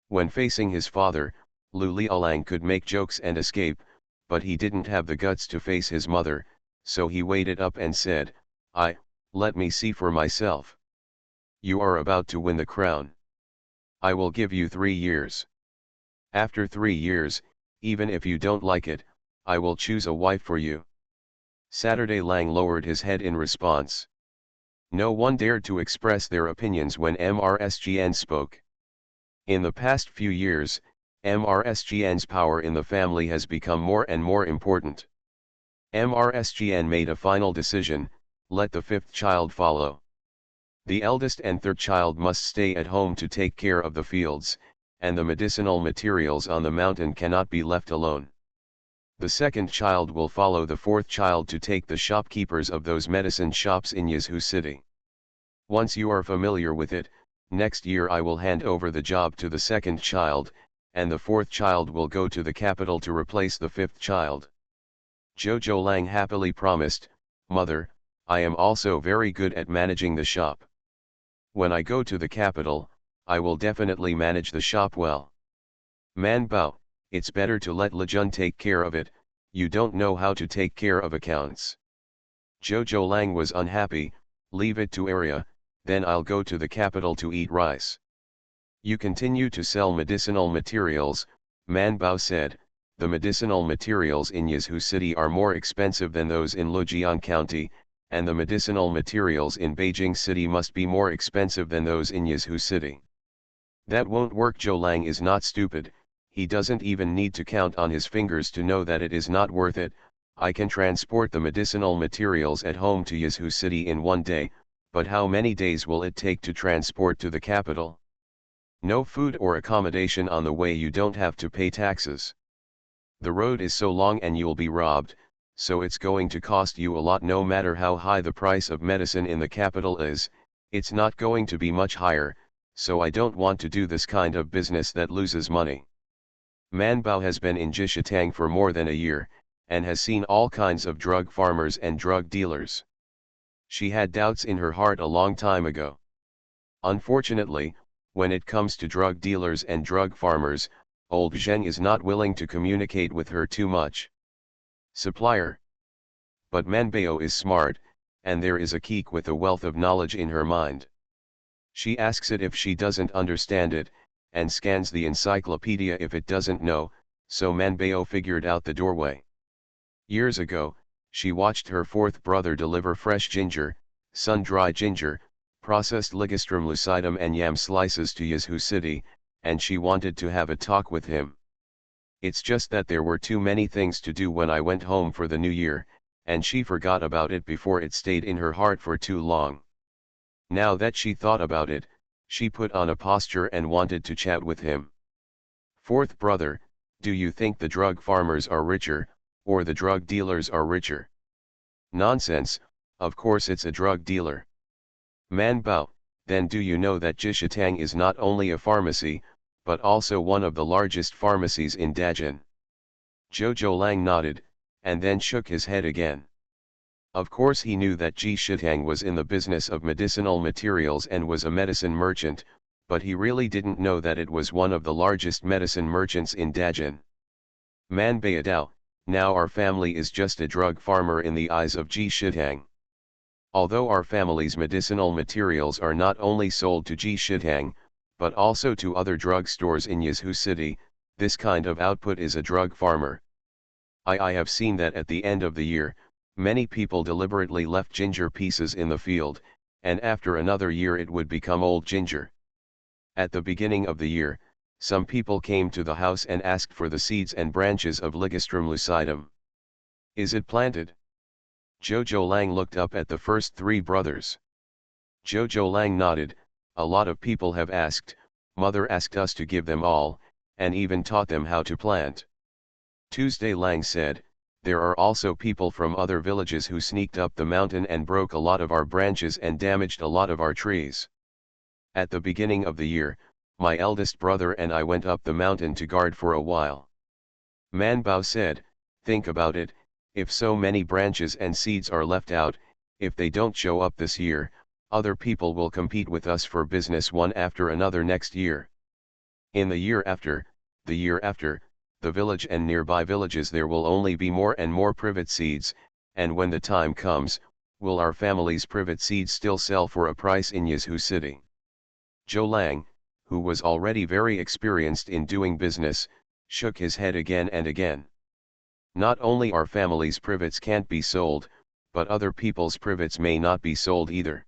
When facing his father, Lu Liaolang could make jokes and escape, but he didn't have the guts to face his mother, so he waited up and said, let me see for myself. You are about to win the crown. I will give you 3 years. After 3 years, even if you don't like it, I will choose a wife for you. Saturday Lang lowered his head in response. No one dared to express their opinions when MRSGN spoke. In the past few years, MRSGN's power in the family has become more and more important. MRSGN made a final decision, let the 5th child follow. The eldest and 3rd child must stay at home to take care of the fields, and the medicinal materials on the mountain cannot be left alone. The 2nd child will follow the 4th child to take the shopkeepers of those medicine shops in Yizhu City. Once you are familiar with it, next year I will hand over the job to the 2nd child, and the 4th child will go to the capital to replace the 5th child. Zhou Lang happily promised, Mother, I am also very good at managing the shop. When I go to the capital, I will definitely manage the shop well. Man Bao, it's better to let Lejun take care of it, you don't know how to take care of accounts. Zhou Lang was unhappy, leave it to Arya, then I'll go to the capital to eat rice. You continue to sell medicinal materials, Man Bao said, the medicinal materials in Yizhu City are more expensive than those in Lujian County, and the medicinal materials in Beijing City must be more expensive than those in Yizhu City. That won't work. Zhou Lang is not stupid, he doesn't even need to count on his fingers to know that it is not worth it. I can transport the medicinal materials at home to Yizhu City in 1 day, but how many days will it take to transport to the capital? No food or accommodation on the way, you don't have to pay taxes. The road is so long and you'll be robbed, so it's going to cost you a lot. No matter how high the price of medicine in the capital is, it's not going to be much higher, so I don't want to do this kind of business that loses money. Man Bao has been in Jishatang for more than a year, and has seen all kinds of drug farmers and drug dealers. She had doubts in her heart a long time ago. Unfortunately, when it comes to drug dealers and drug farmers, old Zheng is not willing to communicate with her too much. Supplier. But Manbao is smart, and there is a geek with a wealth of knowledge in her mind. She asks it if she doesn't understand it, and scans the encyclopedia if it doesn't know, so Manbao figured out the doorway. Years ago, she watched her 4th brother deliver fresh ginger, sun-dried ginger, processed ligustrum lucidum and yam slices to Yizhu City, and she wanted to have a talk with him. It's just that there were too many things to do when I went home for the new year, and she forgot about it before it stayed in her heart for too long. Now that she thought about it, She put on a posture and wanted to chat with him. Fourth brother, do you think the drug farmers are richer, or the drug dealers are richer? Nonsense, of course it's a drug dealer. Man Bao, then do you know that Jishitang is not only a pharmacy, but also one of the largest pharmacies in Dajin? Zhou Lang nodded, and then shook his head again. Of course he knew that Jishitang was in the business of medicinal materials and was a medicine merchant, but he really didn't know that it was one of the largest medicine merchants in Dajin. Man Baidao, now our family is just a drug farmer in the eyes of Jishitang. Although our family's medicinal materials are not only sold to Jishitang, but also to other drug stores in Yazhu City, this kind of output is a drug farmer. I have seen that at the end of the year, many people deliberately left ginger pieces in the field, and after another year it would become old ginger. At the beginning of the year, some people came to the house and asked for the seeds and branches of Ligustrum lucidum. Is it planted? Zhou Lang looked up at the first three brothers. Zhou Lang nodded, a lot of people have asked, mother asked us to give them all, and even taught them how to plant. Tuesday Lang said, there are also people from other villages who sneaked up the mountain and broke a lot of our branches and damaged a lot of our trees. At the beginning of the year, my eldest brother and I went up the mountain to guard for a while. Man Bao said, think about it, if so many branches and seeds are left out, if they don't show up this year, other people will compete with us for business one after another next year. In the year after, the village and nearby villages there will only be more and more privet seeds, and when the time comes, will our family's privet seeds still sell for a price in Yazhu City? Zhou Lang, who was already very experienced in doing business, shook his head again and again. Not only our family's privets can't be sold, but other people's privets may not be sold either.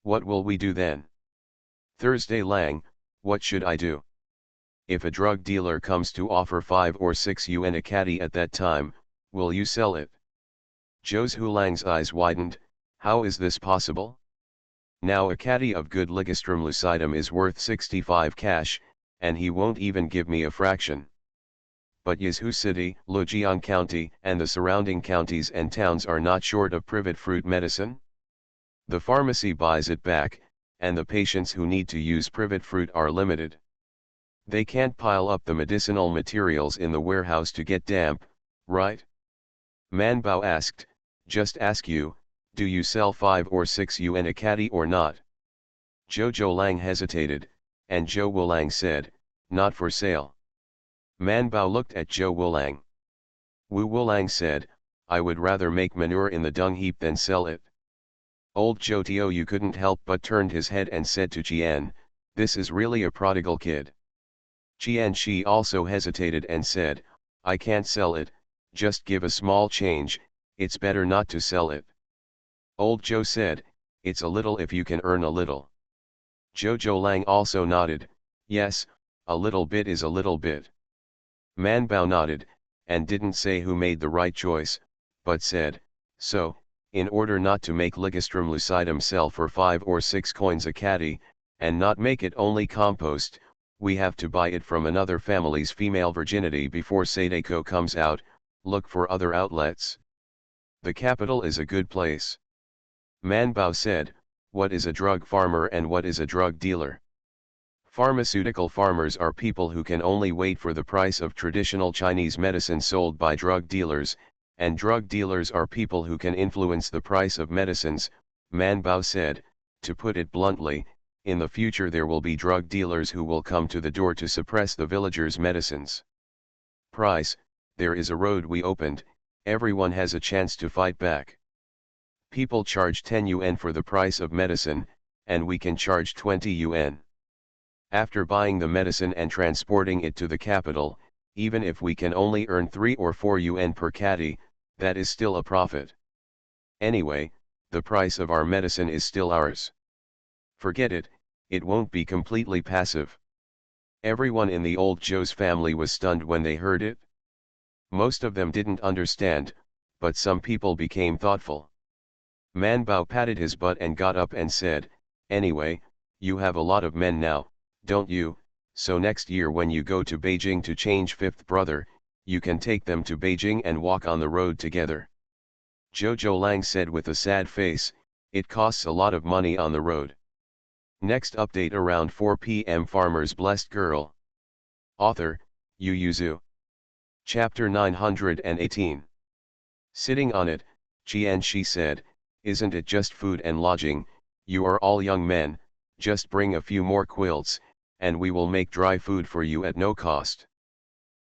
What will we do then? Thursday Lang, what should I do? If a drug dealer comes to offer 5 or 6 yuan a caddy at that time, will you sell it? Zhou Lang's eyes widened, how is this possible? Now a caddy of good Ligustrum lucidum is worth 65 cash, and he won't even give me a fraction. But Yazhu City, Lujiang County, and the surrounding counties and towns are not short of privet fruit medicine. The pharmacy buys it back, and the patients who need to use privet fruit are limited. They can't pile up the medicinal materials in the warehouse to get damp, right? Man Bao asked, just ask you, do you sell 5 or 6 yuan a caddy or not? Zhou Lang hesitated, and Zhou Lang said, not for sale. Man Bao looked at Zhou Lang. Wu Lang said, I would rather make manure in the dung heap than sell it. Old Zhou Tiou couldn't help but turned his head and said to Qian, this is really a prodigal kid. Qian Shi also hesitated and said, I can't sell it, just give a small change, it's better not to sell it. Old Zhou said, it's a little if you can earn a little. Zhou Lang also nodded, yes, a little bit is a little bit. Man Bao nodded, and didn't say who made the right choice, but said, so, in order not to make Ligustrum lucidum sell for 5 or 6 coins a caddy, and not make it only compost, we have to buy it from another family's female virginity before Sadeko comes out, look for other outlets. The capital is a good place. Man Bao said, what is a drug farmer and what is a drug dealer? Pharmaceutical farmers are people who can only wait for the price of traditional Chinese medicine sold by drug dealers, and drug dealers are people who can influence the price of medicines. Man Bao said, to put it bluntly, in the future there will be drug dealers who will come to the door to suppress the villagers' medicines. Price, there is a road we opened, everyone has a chance to fight back. People charge 10 yuan for the price of medicine, and we can charge 20 yuan. After buying the medicine and transporting it to the capital, even if we can only earn 3 or 4 yuan per caddy, that is still a profit. Anyway, the price of our medicine is still ours. Forget it, it won't be completely passive. Everyone in the old Zhou's family was stunned when they heard it. Most of them didn't understand, but some people became thoughtful. Man Bao patted his butt and got up and said, anyway, you have a lot of men now, don't you? So next year when you go to Beijing to change fifth brother, you can take them to Beijing and walk on the road together. Jojo Lang said with a sad face, it costs a lot of money on the road. Next update around 4 p.m. Farmer's Blessed Girl. Author, Yu Yuzu. Chapter 918. Sitting on it, Qianxi said, isn't it just food and lodging? You are all young men, just bring a few more quilts, and we will make dry food for you at no cost.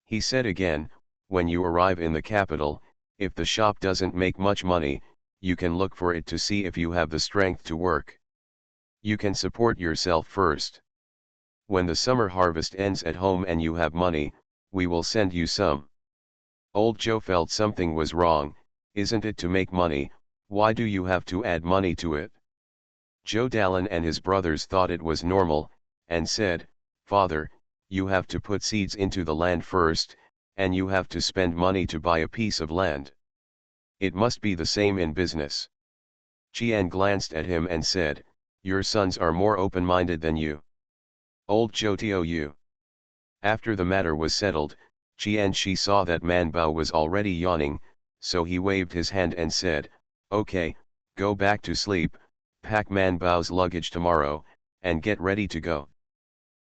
He said again, when you arrive in the capital, if the shop doesn't make much money, you can look for it to see if you have the strength to work. You can support yourself first. When the summer harvest ends at home and you have money, we will send you some. Old Joe felt something was wrong. Isn't it to make money? Why do you have to add money to it? Joe Dallin and his brothers thought it was normal, and said, Father, you have to put seeds into the land first, and you have to spend money to buy a piece of land. It must be the same in business. Qian glanced at him and said, your sons are more open-minded than you. Old Joe Tou. After the matter was settled, Qianxi saw that Man Bao was already yawning, so he waved his hand and said, okay, go back to sleep, pack Man Bao's luggage tomorrow, and get ready to go.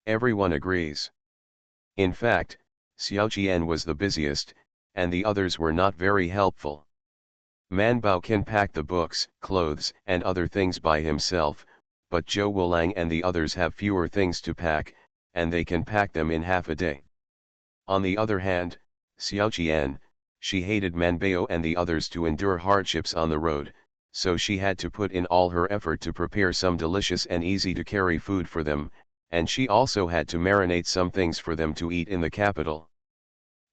Everyone agrees. In fact, Xiao Qian was the busiest, and the others were not very helpful. Man Bao can pack the books, clothes, and other things by himself, but Zhou Wulang and the others have fewer things to pack, and they can pack them in half a day. On the other hand, Xiao Qian, she hated Man Bao and the others to endure hardships on the road, so she had to put in all her effort to prepare some delicious and easy to carry food for them, and she also had to marinate some things for them to eat in the capital.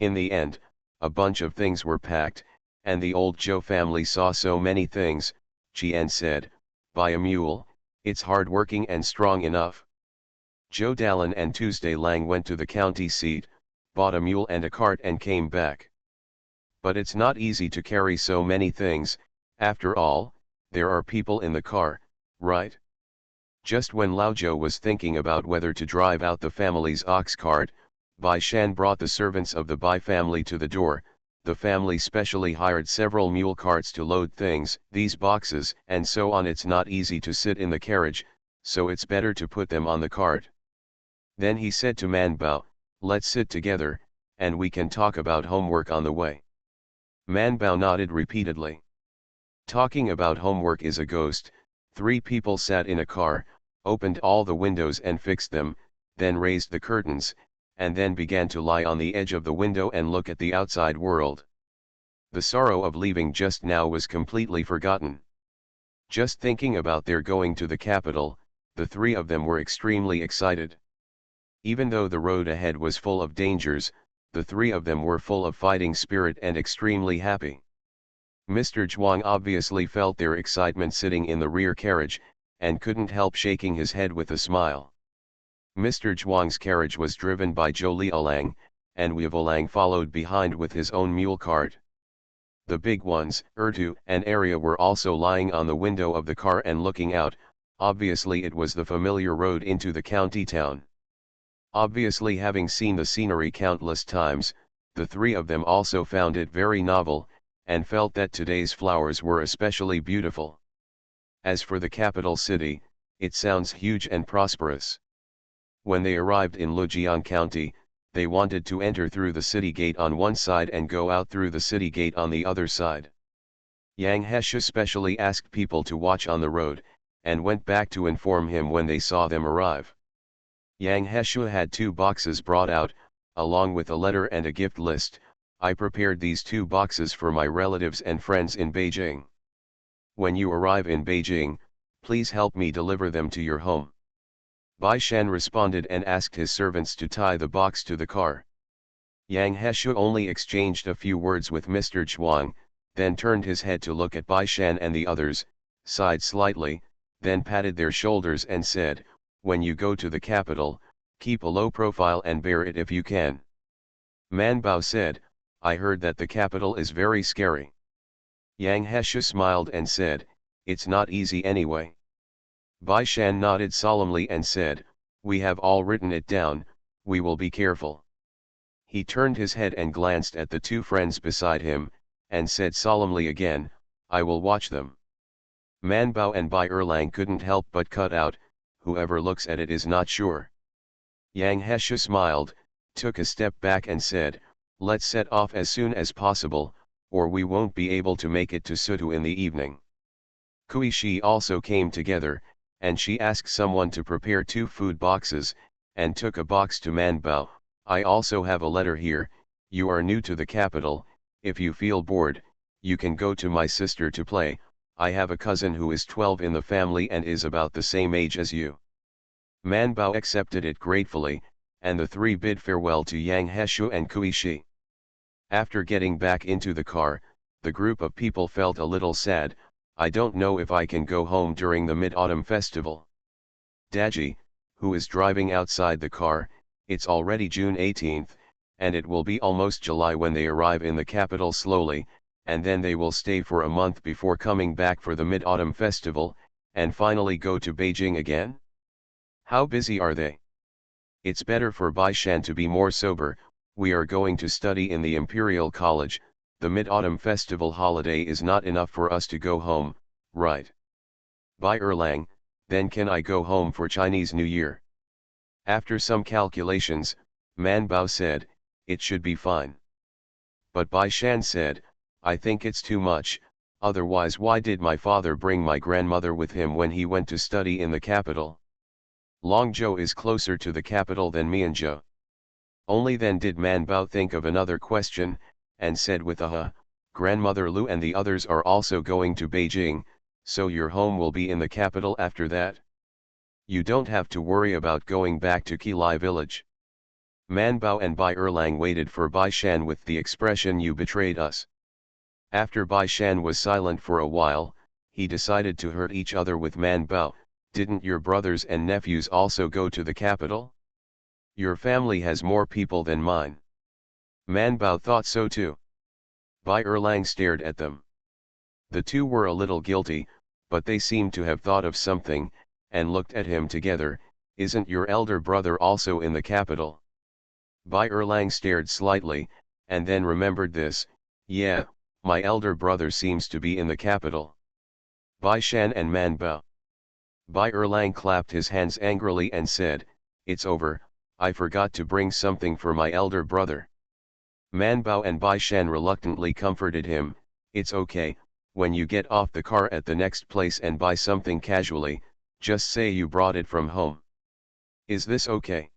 In the end, a bunch of things were packed, and the old Zhou family saw so many things. Qian said, buy a mule, it's hard-working and strong enough. Zhou Dallin and Tuesday Lang went to the county seat, bought a mule and a cart and came back. But it's not easy to carry so many things, after all, there are people in the car, right? Just when Lao Zhou was thinking about whether to drive out the family's ox cart, Bai Shan brought the servants of the Bai family to the door. The family specially hired several mule carts to load things, these boxes, and so on. It's not easy to sit in the carriage, so it's better to put them on the cart. Then he said to Man Bao, let's sit together, and we can talk about homework on the way. Man Bao nodded repeatedly. Talking about homework is a ghost. 3 people sat in a car, opened all the windows and fixed them, then raised the curtains, and then began to lie on the edge of the window and look at the outside world. The sorrow of leaving just now was completely forgotten. Just thinking about their going to the capital, the 3 of them were extremely excited. Even though the road ahead was full of dangers, the 3 of them were full of fighting spirit and extremely happy. Mr. Zhuang obviously felt their excitement sitting in the rear carriage, and couldn't help shaking his head with a smile. Mr. Zhuang's carriage was driven by Zhou Liaolang, and Wei Volang followed behind with his own mule cart. The big ones, Ertu and Arya, were also lying on the window of the car and looking out. Obviously it was the familiar road into the county town. Obviously, having seen the scenery countless times, the 3 of them also found it very novel, and felt that today's flowers were especially beautiful. As for the capital city, it sounds huge and prosperous. When they arrived in Lujiang County, they wanted to enter through the city gate on one side and go out through the city gate on the other side. Yang Hesha specially asked people to watch on the road, and went back to inform him when they saw them arrive. Yang Hesha had 2 boxes brought out, along with a letter and a gift list. I prepared these 2 boxes for my relatives and friends in Beijing. When you arrive in Beijing, please help me deliver them to your home. Bai Shan responded and asked his servants to tie the box to the car. Yang Hesha only exchanged a few words with Mr. Zhuang, then turned his head to look at Bai Shan and the others, sighed slightly, then patted their shoulders and said, when you go to the capital, keep a low profile and bear it if you can. Man Bao said, I heard that the capital is very scary. Yang Hesha smiled and said, it's not easy anyway. Bai Shan nodded solemnly and said, "We have all written it down, we will be careful." He turned his head and glanced at the two friends beside him, and said solemnly again, "I will watch them." Man Bao and Bai Erlang couldn't help but cut out, "Whoever looks at it is not sure." Yang Hesha smiled, took a step back and said, "Let's set off as soon as possible, or we won't be able to make it to Sutu in the evening." Kui Shi also came together, and she asked someone to prepare 2 food boxes, and took a box to Man Bao. "I also have a letter here. You are new to the capital, if you feel bored, you can go to my sister to play. I have a cousin who is 12 in the family and is about the same age as you." Man Bao accepted it gratefully, and the 3 bid farewell to Yang Heshu and Kui Shi. After getting back into the car, the group of people felt a little sad. "I don't know if I can go home during the Mid-Autumn Festival." Daji, who is driving outside the car, "It's already June 18th, and it will be almost July when they arrive in the capital slowly, and then they will stay for a month before coming back for the Mid-Autumn Festival, and finally go to Beijing again? How busy are they? It's better for Bai Shan to be more sober. We are going to study in the Imperial College. The Mid-Autumn Festival holiday is not enough for us to go home, right? Bai Erlang, then can I go home for Chinese New Year?" After some calculations, Man Bao said, "It should be fine." But Bai Shan said, "I think it's too much, otherwise why did my father bring my grandmother with him when he went to study in the capital? Longzhou is closer to the capital than Mianzhou." Only then did Man Bao think of another question, and said with a "Huh, Grandmother Lu and the others are also going to Beijing, so your home will be in the capital after that? You don't have to worry about going back to Qilai village." Man Bao and Bai Erlang waited for Bai Shan with the expression, "You betrayed us." After Bai Shan was silent for a while, he decided to hurt each other with Man Bao. "Didn't your brothers and nephews also go to the capital? Your family has more people than mine." Man Bao thought so too. Bai Erlang stared at them. The two were a little guilty, but they seemed to have thought of something, and looked at him together. "Isn't your elder brother also in the capital?" Bai Erlang stared slightly, and then remembered this. "Yeah, my elder brother seems to be in the capital." Bai Shan and Man Bao. Bai Erlang clapped his hands angrily and said, "It's over, I forgot to bring something for my elder brother." Man Bao and Bai Shan reluctantly comforted him. "It's okay, when you get off the car at the next place and buy something casually, just say you brought it from home. Is this okay?"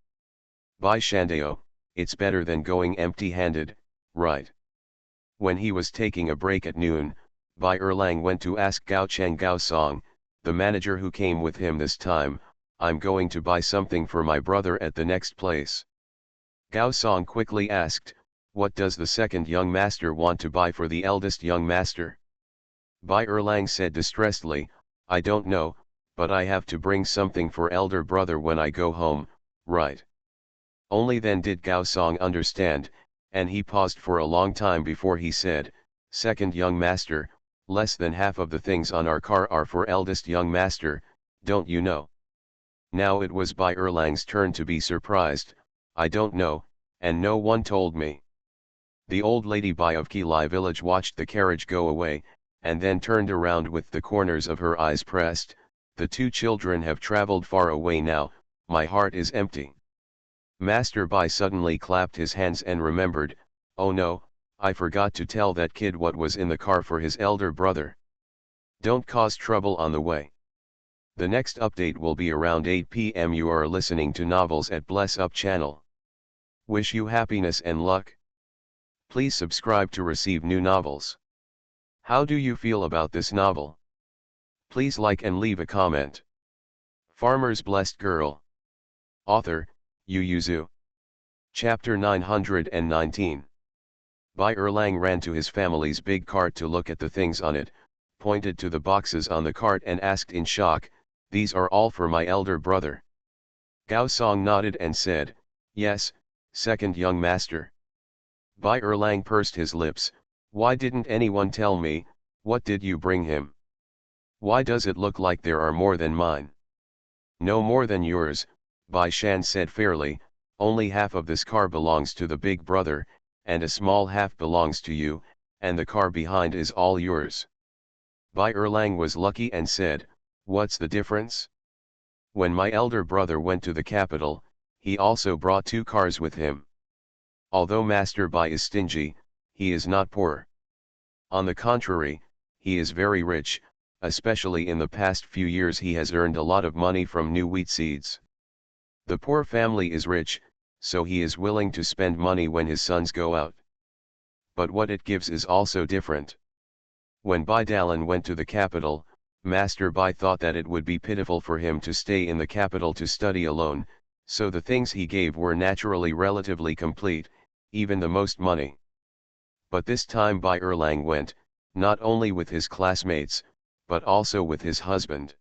Bai Shandao, "It's better than going empty-handed, right?" When he was taking a break at noon, Bai Erlang went to ask Gao Cheng Gao Song, the manager who came with him this time, "I'm going to buy something for my brother at the next place." Gao Song quickly asked, "What does the second young master want to buy for the eldest young master?" Bai Erlang said distressedly, "I don't know, but I have to bring something for elder brother when I go home, right?" Only then did Gao Song understand, and he paused for a long time before he said, "Second young master, less than half of the things on our car are for eldest young master, don't you know?" Now it was Bai Erlang's turn to be surprised. "I don't know, and no one told me." The old lady Bai of Qilai village watched the carriage go away, and then turned around with the corners of her eyes pressed. "The two children have traveled far away now, my heart is empty." Master Bai suddenly clapped his hands and remembered, "Oh no, I forgot to tell that kid what was in the car for his elder brother. Don't cause trouble on the way." The next update will be around 8 p.m. You are listening to Novels at Bless Up channel. Wish you happiness and luck. Please subscribe to receive new novels. How do you feel about this novel? Please like and leave a comment. Farmer's Blessed Girl. Author, Yu Yuzu. Chapter 919. Bai Erlang ran to his family's big cart to look at the things on it, pointed to the boxes on the cart and asked in shock, "These are all for my elder brother?" Gao Song nodded and said, "Yes, second young master." Bai Erlang pursed his lips. "Why didn't anyone tell me? What did you bring him? Why does it look like there are more than mine?" No more than yours, Bai Shan said fairly, only half of this car belongs to the big brother, and a small half belongs to you, and the car behind is all yours. Bai Erlang was lucky and said, what's the difference? When my elder brother went to the capital, he also brought 2 cars with him. Although Master Bai is stingy, he is not poor. On the contrary, he is very rich, especially in the past few years he has earned a lot of money from new wheat seeds. The poor family is rich, so he is willing to spend money when his sons go out. But what it gives is also different. When Bai Dalan went to the capital, Master Bai thought that it would be pitiful for him to stay in the capital to study alone, so the things he gave were naturally relatively complete, even the most money. But this time Bai Erlang went, not only with his classmates, but also with his husband.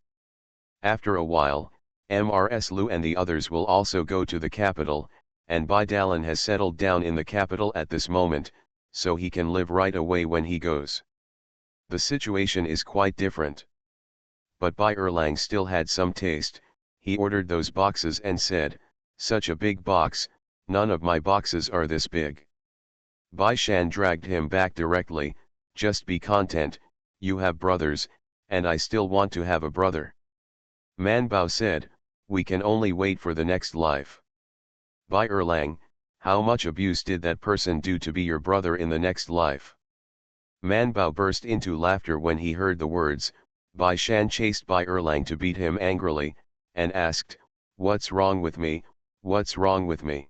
After a while, Mrs. Lu and the others will also go to the capital, and Bai Dalan has settled down in the capital at this moment, so he can live right away when he goes. The situation is quite different. But Bai Erlang still had some taste. He ordered those boxes and said, such a big box, none of my boxes are this big. Bai Shan dragged him back directly, just be content, you have brothers, and I still want to have a brother. Man Bao said, we can only wait for the next life. Bai Erlang, how much abuse did that person do to be your brother in the next life? Man Bao burst into laughter when he heard the words. Bai Shan chased Bai Erlang to beat him angrily, and asked, what's wrong with me, what's wrong with me?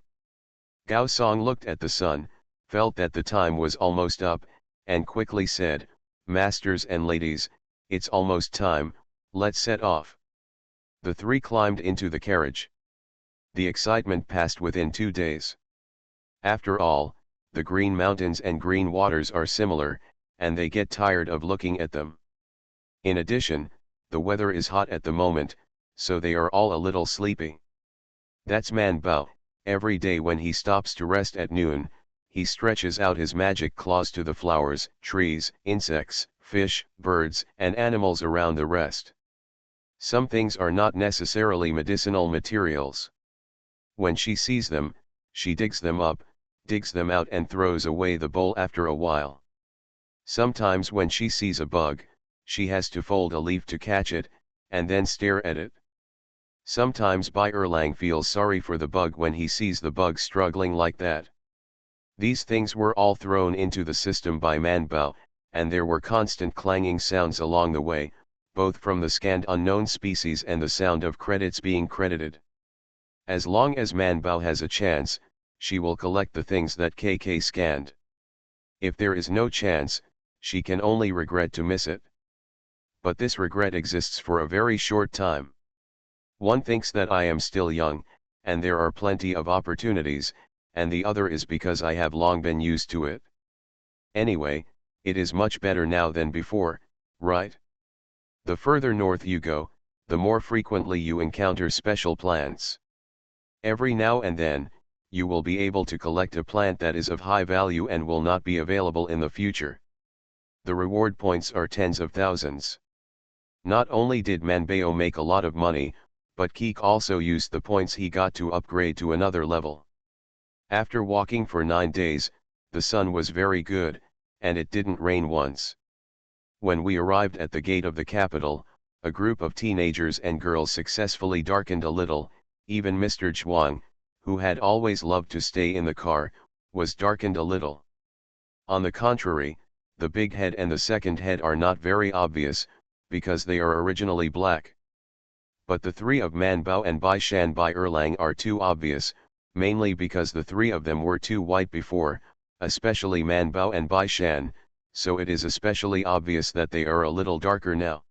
Gao Song looked at the sun, felt that the time was almost up, and quickly said, masters and ladies, it's almost time, let's set off. The 3 climbed into the carriage. The excitement passed within 2 days. After all, the green mountains and green waters are similar, and they get tired of looking at them. In addition, the weather is hot at the moment, so they are all a little sleepy. That's Man Bao. Every day when he stops to rest at noon, he stretches out his magic claws to the flowers, trees, insects, fish, birds, and animals around the rest. Some things are not necessarily medicinal materials. When she sees them, she digs them up, digs them out and throws away the bowl after a while. Sometimes when she sees a bug, she has to fold a leaf to catch it, and then stare at it. Sometimes Bai Erlang feels sorry for the bug when he sees the bug struggling like that. These things were all thrown into the system by Man Bao, and there were constant clanging sounds along the way, both from the scanned unknown species and the sound of credits being credited. As long as Man Bao has a chance, she will collect the things that KK scanned. If there is no chance, she can only regret to miss it. But this regret exists for a very short time. One thinks that I am still young, and there are plenty of opportunities, and the other is because I have long been used to it. Anyway, it is much better now than before, right? The further north you go, the more frequently you encounter special plants. Every now and then, you will be able to collect a plant that is of high value and will not be available in the future. The reward points are tens of thousands. Not only did Manbao make a lot of money, but Keek also used the points he got to upgrade to another level. After walking for 9 days, the sun was very good, and it didn't rain once. When we arrived at the gate of the capital, a group of teenagers and girls successfully darkened a little. Even Mr. Zhuang, who had always loved to stay in the car, was darkened a little. On the contrary, the big head and the second head are not very obvious, because they are originally black. But the 3 of Man Bao and Bai Shan Bai Erlang are too obvious, mainly because the 3 of them were too white before, especially Man Bao and Bai Shan, so it is especially obvious that they are a little darker now.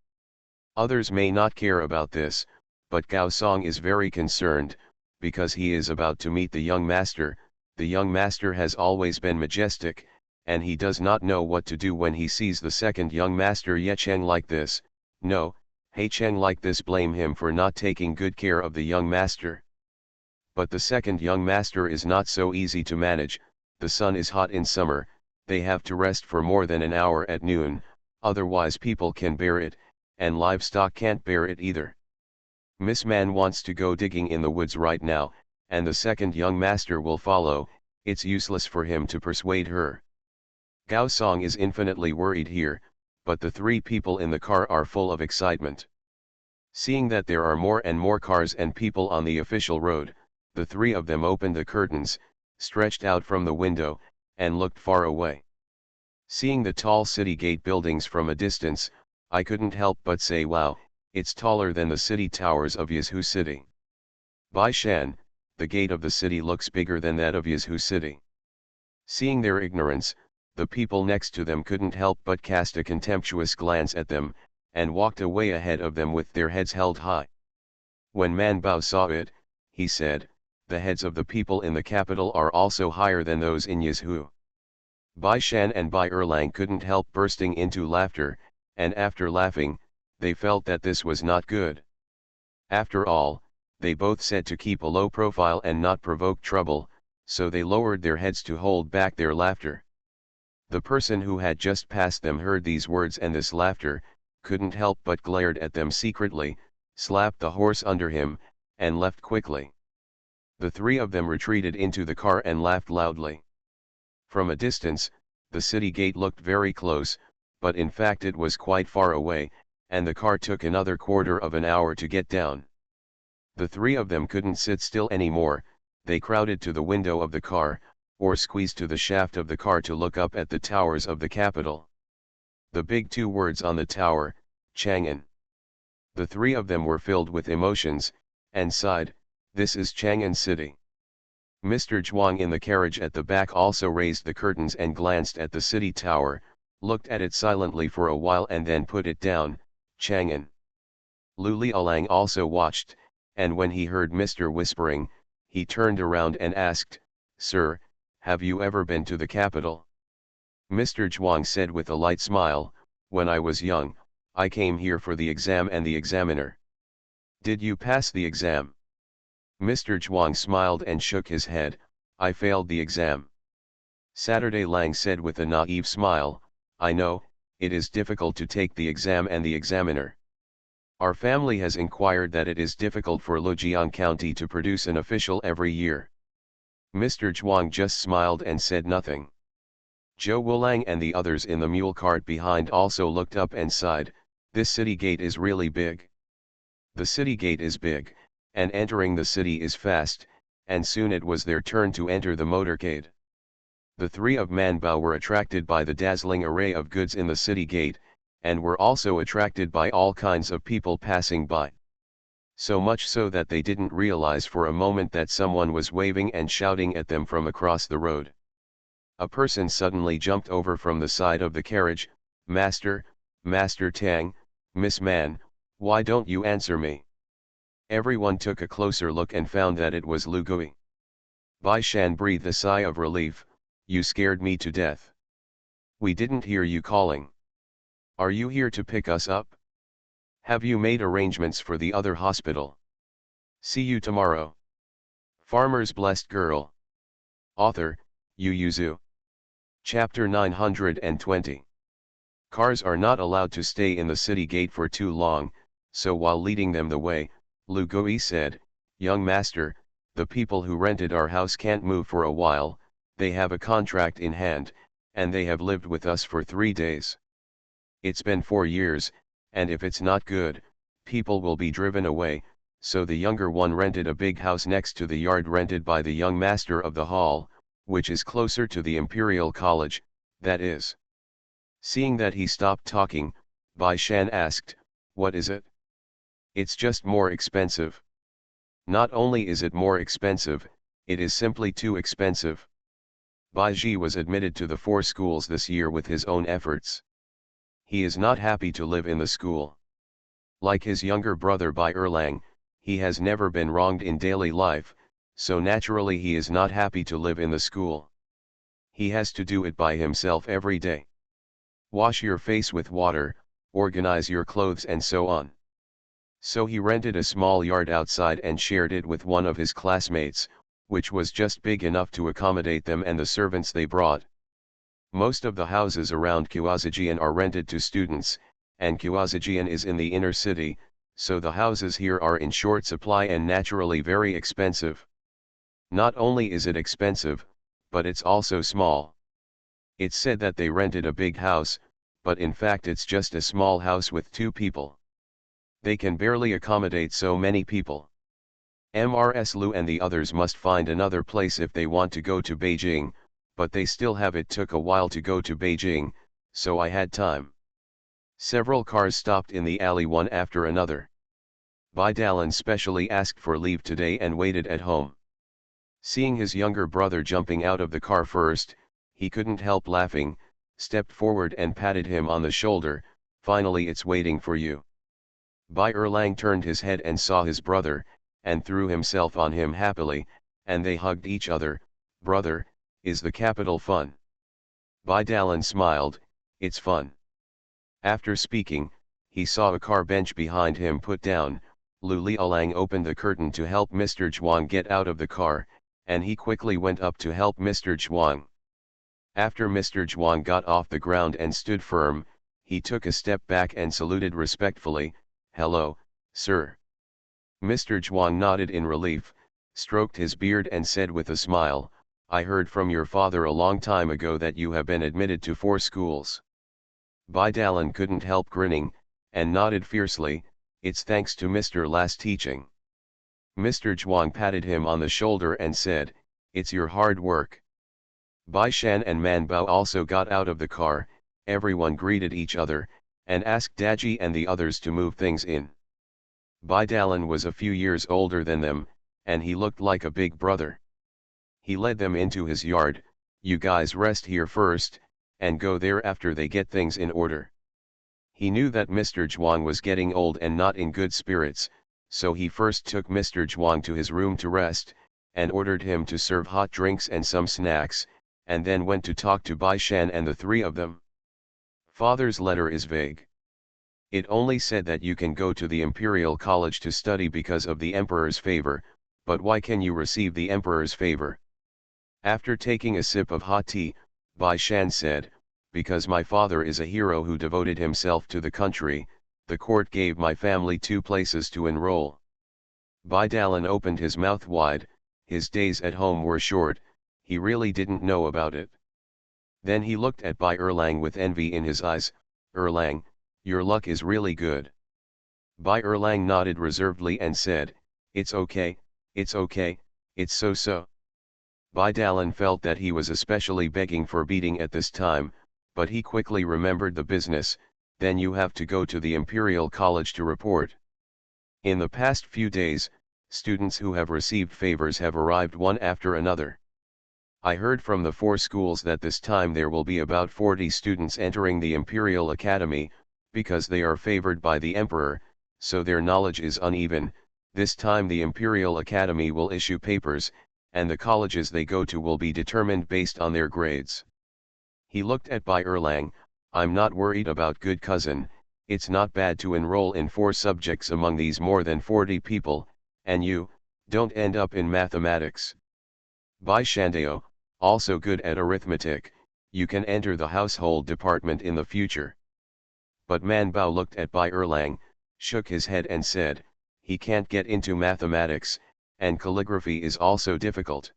Others may not care about this, but Gao Song is very concerned, because he is about to meet the young master. The young master has always been majestic, and he does not know what to do when he sees the second young master Ye Cheng like this. No, He Cheng like this blame him for not taking good care of the young master. But the second young master is not so easy to manage. The sun is hot in summer, they have to rest for more than an hour at noon, otherwise people can bear it, and livestock can't bear it either. Miss Man wants to go digging in the woods right now, and the second young master will follow. It's useless for him to persuade her. Gao Song is infinitely worried here, but the three people in the car are full of excitement. Seeing that there are more and more cars and people on the official road, the three of them opened the curtains, stretched out from the window, and looked far away. Seeing the tall city gate buildings from a distance, I couldn't help but say, wow, it's taller than the city towers of Yazhu City. Bai Shan, the gate of the city looks bigger than that of Yazhu City. Seeing their ignorance, the people next to them couldn't help but cast a contemptuous glance at them, and walked away ahead of them with their heads held high. When Man Bao saw it, he said, the heads of the people in the capital are also higher than those in Yazhu. Bai Shan and Bai Erlang couldn't help bursting into laughter, and after laughing, they felt that this was not good. After all, they both said to keep a low profile and not provoke trouble, so they lowered their heads to hold back their laughter. The person who had just passed them heard these words and this laughter, couldn't help but glared at them secretly, slapped the horse under him, and left quickly. The three of them retreated into the car and laughed loudly. From a distance, the city gate looked very close, but in fact it was quite far away, and the car took another quarter of an hour to get down. The three of them couldn't sit still anymore, they crowded to the window of the car, or squeezed to the shaft of the car to look up at the towers of the capital. The big two words on the tower, Chang'an. The three of them were filled with emotions, and sighed, this is Chang'an City. Mr. Zhuang in the carriage at the back also raised the curtains and glanced at the city tower, looked at it silently for a while and then put it down, Chang'an. Lu Liaolang also watched, and when he heard Mr. whispering, he turned around and asked, Sir, have you ever been to the capital? Mr. Zhuang said with a light smile, when I was young, I came here for the exam and the examiner. Did you pass the exam? Mr. Zhuang smiled and shook his head, I failed the exam. Saturday Lang said with a naive smile, I know, it is difficult to take the exam and the examiner. Our family has inquired that it is difficult for Lujiang County to produce an official every year. Mr. Zhuang just smiled and said nothing. Zhou Wulang and the others in the mule cart behind also looked up and sighed, this city gate is really big. The city gate is big, and entering the city is fast, and soon it was their turn to enter the motorcade. The three of Manbao were attracted by the dazzling array of goods in the city gate, and were also attracted by all kinds of people passing by. So much so that they didn't realize for a moment that someone was waving and shouting at them from across the road. A person suddenly jumped over from the side of the carriage, Master, Master Tang, Miss Man, why don't you answer me? Everyone took a closer look and found that it was Lu Gui. Bai Shan breathed a sigh of relief, you scared me to death. We didn't hear you calling. Are you here to pick us up? Have you made arrangements for the other hospital? See you tomorrow. Farmer's Blessed Girl. Author, Yu Yuzu. Chapter 920. Cars are not allowed to stay in the city gate for too long, so while leading them the way, Lu Gui said, Young master, the people who rented our house can't move for a while, they have a contract in hand, and they have lived with us for 3 days. It's been 4 years, and if it's not good, people will be driven away, so the younger one rented a big house next to the yard rented by the young master of the hall, which is closer to the Imperial College, that is. Seeing that he stopped talking, Bai Shan asked, what is it? It's just more expensive. Not only is it more expensive, it is simply too expensive. Bai Ji was admitted to the 4 schools this year with his own efforts. He is not happy to live in the school. Like his younger brother Bai Erlang, he has never been wronged in daily life, so naturally he is not happy to live in the school. He has to do it by himself every day. Wash your face with water, organize your clothes and so on. So he rented a small yard outside and shared it with one of his classmates, which was just big enough to accommodate them and the servants they brought. Most of the houses around Qiazijian are rented to students, and Qiazijian is in the inner city, so the houses here are in short supply and naturally very expensive. Not only is it expensive, but it's also small. It's said that they rented a big house, but in fact it's just a small house with 2 people. They can barely accommodate so many people. Mrs. Lu and the others must find another place if they want to go to Beijing, but they still have. It took a while to go to Beijing, so I had time. Several cars stopped in the alley one after another. Bai Dalan specially asked for leave today and waited at home. Seeing his younger brother jumping out of the car first, he couldn't help laughing, stepped forward and patted him on the shoulder. Finally, it's waiting for you. Bai Erlang turned his head and saw his brother, and threw himself on him happily, and they hugged each other. Brother, is the capital fun? Bai Dalan smiled, it's fun. After speaking, he saw a car bench behind him put down. Lu Liaolang opened the curtain to help Mr. Zhuang get out of the car, and he quickly went up to help Mr. Zhuang. After Mr. Zhuang got off the ground and stood firm, he took a step back and saluted respectfully, "Hello, sir." Mr. Zhuang nodded in relief, stroked his beard and said with a smile, "I heard from your father a long time ago that you have been admitted to 4 schools. Bai Dalan couldn't help grinning, and nodded fiercely, "It's thanks to Mr. La's teaching." Mr. Zhuang patted him on the shoulder and said, "It's your hard work." Bai Shan and Man Bao also got out of the car. Everyone greeted each other, and asked Daji and the others to move things in. Bai Dalan was a few years older than them, and he looked like a big brother. He led them into his yard. "You guys rest here first, and go there after they get things in order." He knew that Mr. Zhuang was getting old and not in good spirits, so he first took Mr. Zhuang to his room to rest, and ordered him to serve hot drinks and some snacks, and then went to talk to Bai Shan and the 3 of them. Father's letter is vague. It only said that you can go to the Imperial College to study because of the Emperor's favor, but why can you receive the Emperor's favor? After taking a sip of hot tea, Bai Shan said, "Because my father is a hero who devoted himself to the country, the court gave my family 2 places to enroll." Bai Dalan opened his mouth wide. His days at home were short, he really didn't know about it. Then he looked at Bai Erlang with envy in his eyes. "Erlang, your luck is really good." Bai Erlang nodded reservedly and said, it's okay, it's so-so." Bai Dalan felt that he was especially begging for beating at this time, but he quickly remembered the business. "Then you have to go to the Imperial College to report." In the past few days, students who have received favors have arrived one after another. I heard from the 4 schools that this time there will be about 40 students entering the Imperial Academy, because they are favored by the Emperor, so their knowledge is uneven. This time the Imperial Academy will issue papers, and the colleges they go to will be determined based on their grades. He looked at Bai Erlang. "I'm not worried about good cousin, it's not bad to enroll in 4 subjects among these more than 40 people, and you, don't end up in mathematics. Bai Shandao, also good at arithmetic, you can enter the household department in the future." But Man Bao looked at Bai Erlang, shook his head and said, "He can't get into mathematics, and calligraphy is also difficult.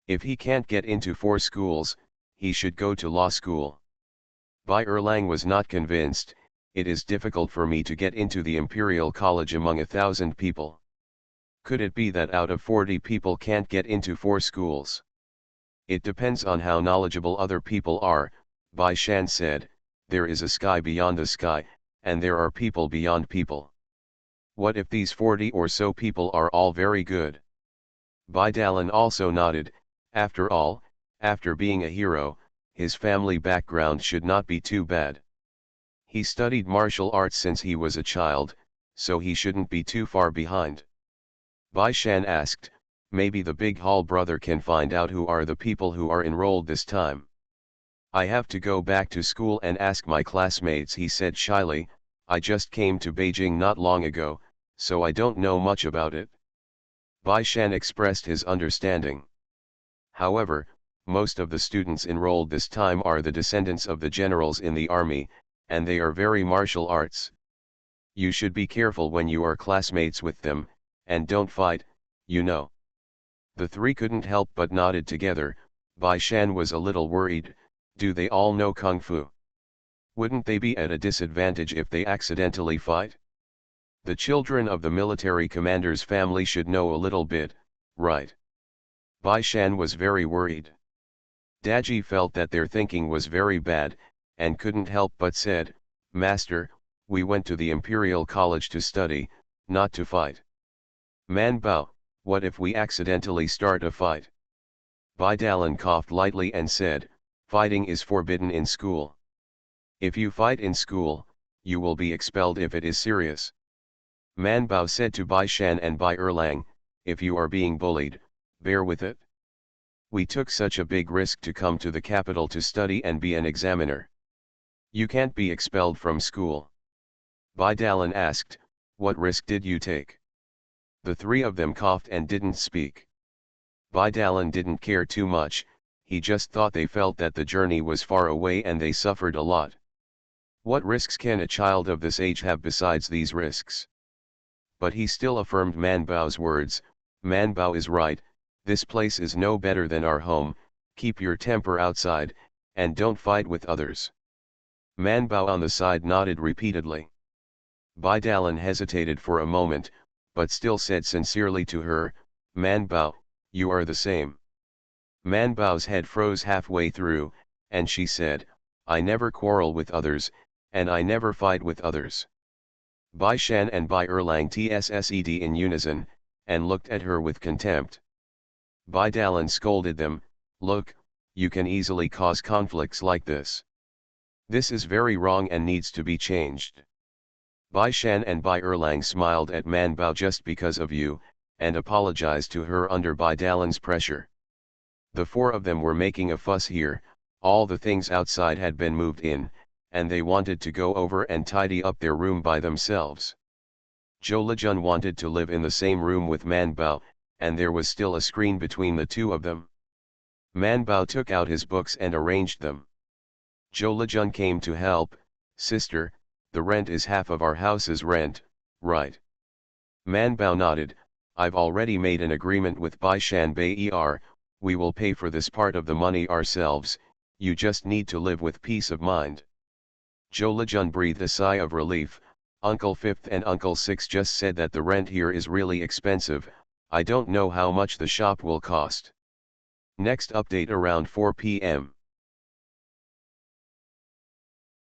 If he can't get into 4 schools, he should go to law school." Bai Erlang was not convinced. "It is difficult for me to get into the Imperial College among 1,000 people. Could it be that out of 40 people can't get into 4 schools? It depends on how knowledgeable other people are," Bai Shan said. "There is a sky beyond the sky, and there are people beyond people. What if these 40 or so people are all very good?" Bai Dalan also nodded. After all, after being a hero, his family background should not be too bad. He studied martial arts since he was a child, so he shouldn't be too far behind. Bai Shan asked, "Maybe the big hall brother can find out who are the people who are enrolled this time." "I have to go back to school and ask my classmates," he said shyly. "I just came to Beijing not long ago, so I don't know much about it." Bai Shan expressed his understanding. However, most of the students enrolled this time are the descendants of the generals in the army, and they are very martial arts. You should be careful when you are classmates with them, and don't fight, you know. The three couldn't help but nodded together. Bai Shan was a little worried. Do they all know Kung Fu? Wouldn't they be at a disadvantage if they accidentally fight? The children of the military commander's family should know a little bit, right? Bai Shan was very worried. Daji felt that their thinking was very bad, and couldn't help but said, Master, we went to the Imperial College to study, not to fight. Man Bao, what if we accidentally start a fight? Bai Dalan coughed lightly and said, fighting is forbidden in school. If you fight in school, you will be expelled if it is serious. Man Bao said to Bai Shan and Bai Erlang, if you are being bullied, bear with it. We took such a big risk to come to the capital to study and be an examiner. You can't be expelled from school. Bai Dalan asked, what risk did you take? The three of them coughed and didn't speak. Bai Dalan didn't care too much, he just thought they felt that the journey was far away and they suffered a lot. What risks can a child of this age have besides these risks? But he still affirmed Man Bao's words, Man Bao is right, this place is no better than our home, keep your temper outside, and don't fight with others. Man Bao on the side nodded repeatedly. Bai Dalan hesitated for a moment, but still said sincerely to her, Man Bao, you are the same. Man Bao's head froze halfway through, and she said, I never quarrel with others, and I never fight with others. Bai Shan and Bai Erlang tssed in unison, and looked at her with contempt. Bai Dalan scolded them, look, you can easily cause conflicts like this. This is very wrong and needs to be changed. Bai Shan and Bai Erlang smiled at Man Bao just because of you, and apologized to her under Bai Dalan's pressure. The four of them were making a fuss here, all the things outside had been moved in, and they wanted to go over and tidy up their room by themselves. Zhou Lijun wanted to live in the same room with Man Bao, and there was still a screen between the two of them. Man Bao took out his books and arranged them. Zhou Lijun came to help, sister, the rent is half of our house's rent, right? Man Bao nodded, I've already made an agreement with Bai Shan Bai, we will pay for this part of the money ourselves, you just need to live with peace of mind. Zhou Lijun breathed a sigh of relief, Uncle Fifth and Uncle Six just said that the rent here is really expensive, I don't know how much the shop will cost. Next update around 4 p.m.